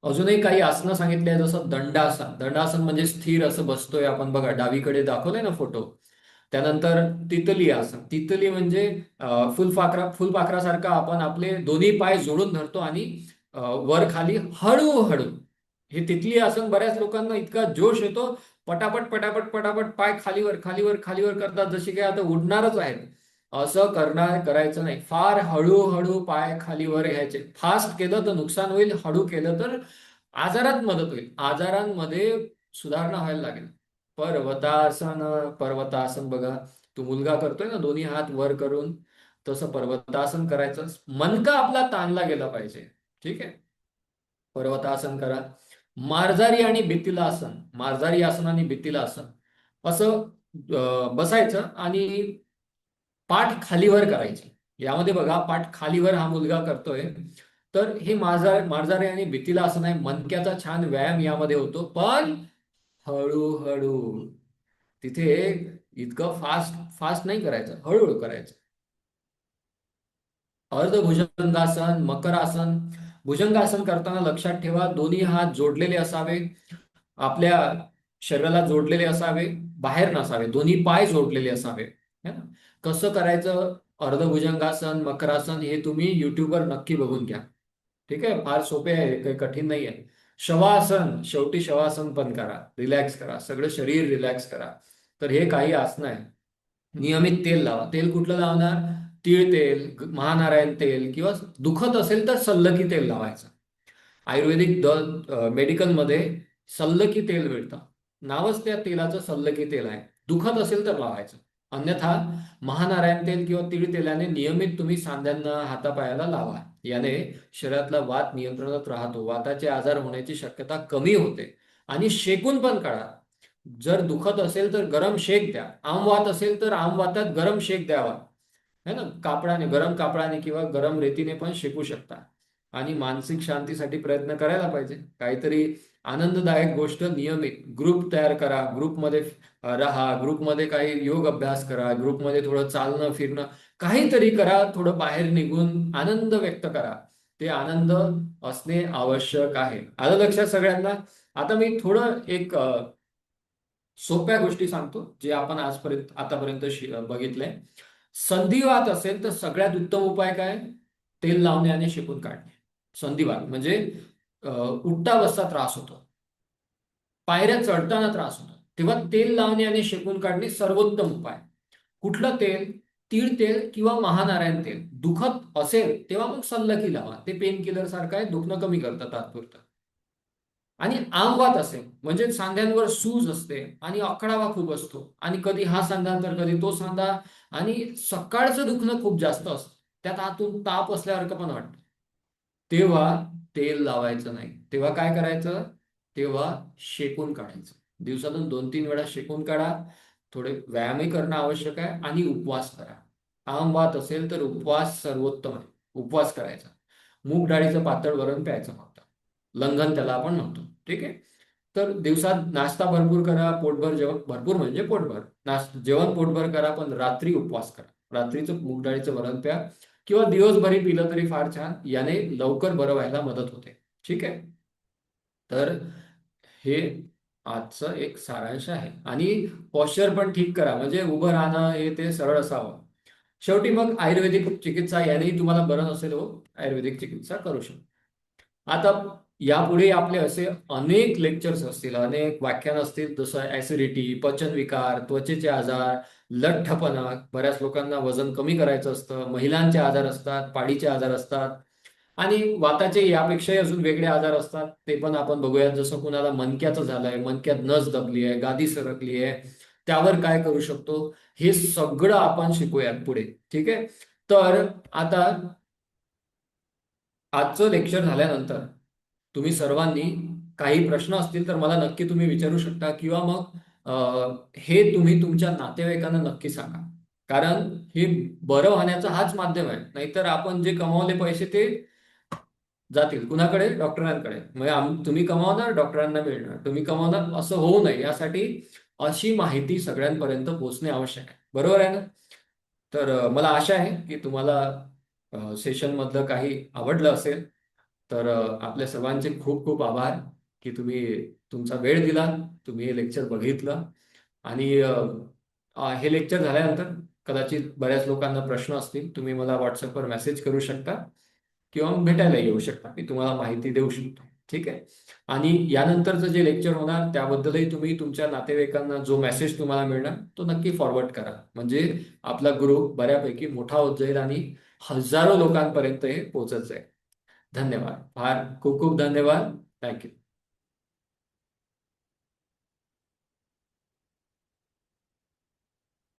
अजूनही काही आसनं सांगितली आहे, जसं दंडासन. दंडासन म्हणजे स्थिर असं बसतोय आपण, बघा डावीकडे दाखवलंय ना फोटो. त्यानंतर तितली आसन. तितली म्हणजे फुलपाखरासारखं आपण आपले दोन्ही पाय जोडून धरतो आणि वर खाली हळूहळू. हे तितली आसन बऱ्याच लोकांना इतका जोश येतो, पटापट पटापट पटापट पाय खालीवर खालीवर खालीवर करतात, जसे काही आता उडणारच आहेत. असं करायचं नाही. फार हळूहळू पाय खालीवर घ्यायचे. फास्ट केलं तर नुकसान होईल, हळू केलं तर आजारात मदत होईल. आजारांमध्ये सुधारणा व्हायला लागेल. पर्वतासन. पर्वतासन बघा, तो मुलगा करतोय ना दोन्ही हात वर करून, तसं पर्वतासन करायचं. मनका आपला ताणला गेला पाहिजे. ठीक आहे. पर्वतासन करा. मार्जारी आणि भितीला आसन. मार्जारी आसन आणि भितीला आसन. असं बसायचं आणि पाठ खालीवर करायची. यामध्ये बघा, पाठ खालीवर हा मुलगा करतोय. तर हे मार्जारी आणि भितीला आसन आहे. मणक्याचा छान व्यायाम यामध्ये होतो, पण हळूहळू. तिथे इतकं फास्ट फास्ट नाही करायचं, हळूहळू करायचं. अर्धभुजंगासन, मकरासन. भुजंगासन करताना लक्षात ठेवा, दोन्ही हात जोडलेले असावे, आपल्या शरीराला जोडलेले असावे, बाहेर नसावे. दोन्ही पाय जोडलेले असावे. है ना? कसं करायचं अर्धभुजंगासन, मकरासन, हे तुम्ही युट्यूबवर नक्की बघून घ्या. ठीक आहे. फार सोपे आहे, काही कठीण नाही आहे. शवासन, शेवटी शवासन पण करा. रिलॅक्स करा, सगळं शरीर रिलॅक्स करा. तर हे काही आसनं आहे. नियमित तेल लावा. तेल कुठलं लावणार? तीळ तेल, महानारायण तेल, किंवा दुखत असेल तर सल्लकी तेल लावायचं. आयुर्वेदिक मेडिकलमध्ये सल्लकी तेल मिळतं. नावच त्या तेलाचं सल्लकी तेल आहे. दुखत असेल तर लावायचं. अन्यथा महानारायण तेल किंवा तीळ तेलाने नियमित तुम्ही सांध्यांना, हातापायाला लावा. याने शरीरातला वात नियंत्रणात राहतो. वाताचे आजार होण्याची शक्यता कमी होते. आणि शेकून पण काढा. जर दुखत असेल तर गरम शेक द्या. आमवात असेल तर आमवातात गरम शेक द्यावा. है ना? कापडाने, गरम कापडाने किंवा गरम रेतीने पण शेकू शकता. आणि मानसिक शांतीसाठी प्रयत्न करायला पाहिजे. काहीतरी आनंददायक गोष्ट नियमित ग्रुप तयार करा. ग्रुपमध्ये राहा. ग्रुपमध्ये काही योग अभ्यास करा. ग्रुपमध्ये थोडं चालणं फिरणं काहीतरी करा. थोडं बाहेर निघून आनंद व्यक्त करा. ते आनंद असणे आवश्यक आहे. आलं लक्षात सगळ्यांना? आता मी थोडं एक सोप्या गोष्टी सांगतो, जे आपण आतापर्यंत बघितलंय. संधिवात असेल तर सगळ्यात उत्तम उपाय काय? तेल लावणे आणि शेकून काढणे. संधिवात म्हणजे उठता बसता त्रास होतो, पायऱ्या चढताना त्रास होतो, तेव्हा तेल लावणे आणि शेकून काढणे सर्वोत्तम उपाय. कुठलं तेल? तीळ तेल किंवा महानारायण तेल. दुखत असेल तेव्हा मग सल्लकी लावा, ते पेन किलर सारखं आहे, दुखणं कमी करतं तात्पुरतं. आणि आमवात असेल म्हणजे सांध्यांवर सूज असते आणि आकडावा खूप असतो, आणि कधी हा सांधा तर कधी तो सांधा, आणि सकाळचं दुखणं खूप जास्त असतं, त्यात आतून ताप असल्यासारखं पण वाटतं, तेव्हा तेल लावायचं नाही. तेव्हा काय करायचं? तेव्हा शेकून काढायचं. दिवसातून 2-3 वेळा शेकून काढा. थोडे व्यायामही करणं आवश्यक आहे आणि उपवास करा. आमवात असेल तर उपवास सर्वोत्तम आहे. उपवास करायचा. मूग डाळीचं पातळ वरण प्यायचं फक्त. लंघन त्याला आपण म्हणतो. ठीक आहे. तर दिवसात नाश्ता भरपूर करा, पोटभर जेवण, भरपूर म्हणजे पोटभर जेवण पोटभर करा, पण रात्री उपवास करा. रात्रीचं मूग डाळीचं वरण प्या, किंवा दिवसभरी पिलं तरी फार छान. याने लवकर बरं व्हायला मदत होते. ठीक आहे. तर हे आजचं एक सारांश आहे. आणि पॉश्चर पण ठीक करा, म्हणजे उभं राहणं हे ते सरळ असावं. शेवटी मग आयुर्वेदिक चिकित्सा, यानेही तुम्हाला बरं नसेल हो, आयुर्वेदिक चिकित्सा करू शकतो. आता यापुढे आपले असे अनेक लेक्चर्स असतील, अनेक व्याख्यान असतील, जसं ऍसिडिटी, पचनविकार, त्वचेचे आजार, लठ्ठपणा, बऱ्याच लोकांना वजन कमी करायचं असतं, महिलांचे आजार असतात, पाडीचे आजार असतात, आणि वाताचे यापेक्षाही अजून वेगळे आजार असतात, ते पण आपण बघूयात. जसं कुणाला मणक्याचं झालंय, मणक्यात नस दबली आहे, गादी सरकली आहे, त्यावर काय करू शकतो, हे सगळं आपण शिकूयात पुढे. ठीक आहे. तर आता आजचं लेक्चर झाल्यानंतर तुम्ही सर्वांनी काही प्रश्न असतील तर मला नक्की तुम्ही विचारू शकता, किंवा मग हे तुम्ही तुमच्या नातेवाईकांना नक्की सांगा. कारण हे बरं होण्याचा हाच माध्यम आहे, नाहीतर आपण जे कमावले पैसे ते जातील कुणाकडे? डॉक्टरांकडे. म्हणजे तुम्ही कमावणार, डॉक्टरांना मिळणार, तुम्ही कमावणार, असं होऊ नये यासाठी अशी माहिती सगळ्यांपर्यंत पोहोचणे आवश्यक आहे. बरोबर आहे ना? तर मला आशा आहे की तुम्हाला सेशन मधलं काही आवडलं असेल. तर आपल्या सर्वांचे खूप खूप आभार की तुम्ही तुमचा वेळ दिला, तुम्ही हे लेक्चर बघितलं. आणि हे लेक्चर झाल्यानंतर कदाचित बऱ्याच लोकांना प्रश्न असतील, तुम्ही मला व्हॉट्सअपवर मेसेज करू शकता, किंवा मग भेटायला येऊ शकता, मी तुम्हाला माहिती देऊ शकतो. ठीक आहे. आणि यानंतरचं जे लेक्चर होणार त्याबद्दलही तुम्ही तुमच्या नातेवाईकांना जो मेसेज तुम्हाला मिळणार तो नक्की फॉरवर्ड करा, म्हणजे आपला ग्रुप बऱ्यापैकी मोठा होत जाईल आणि हजारो लोकांपर्यंत हे पोहोचत जाईल. धन्यवाद. फार खूप खूप धन्यवाद. थँक्यू.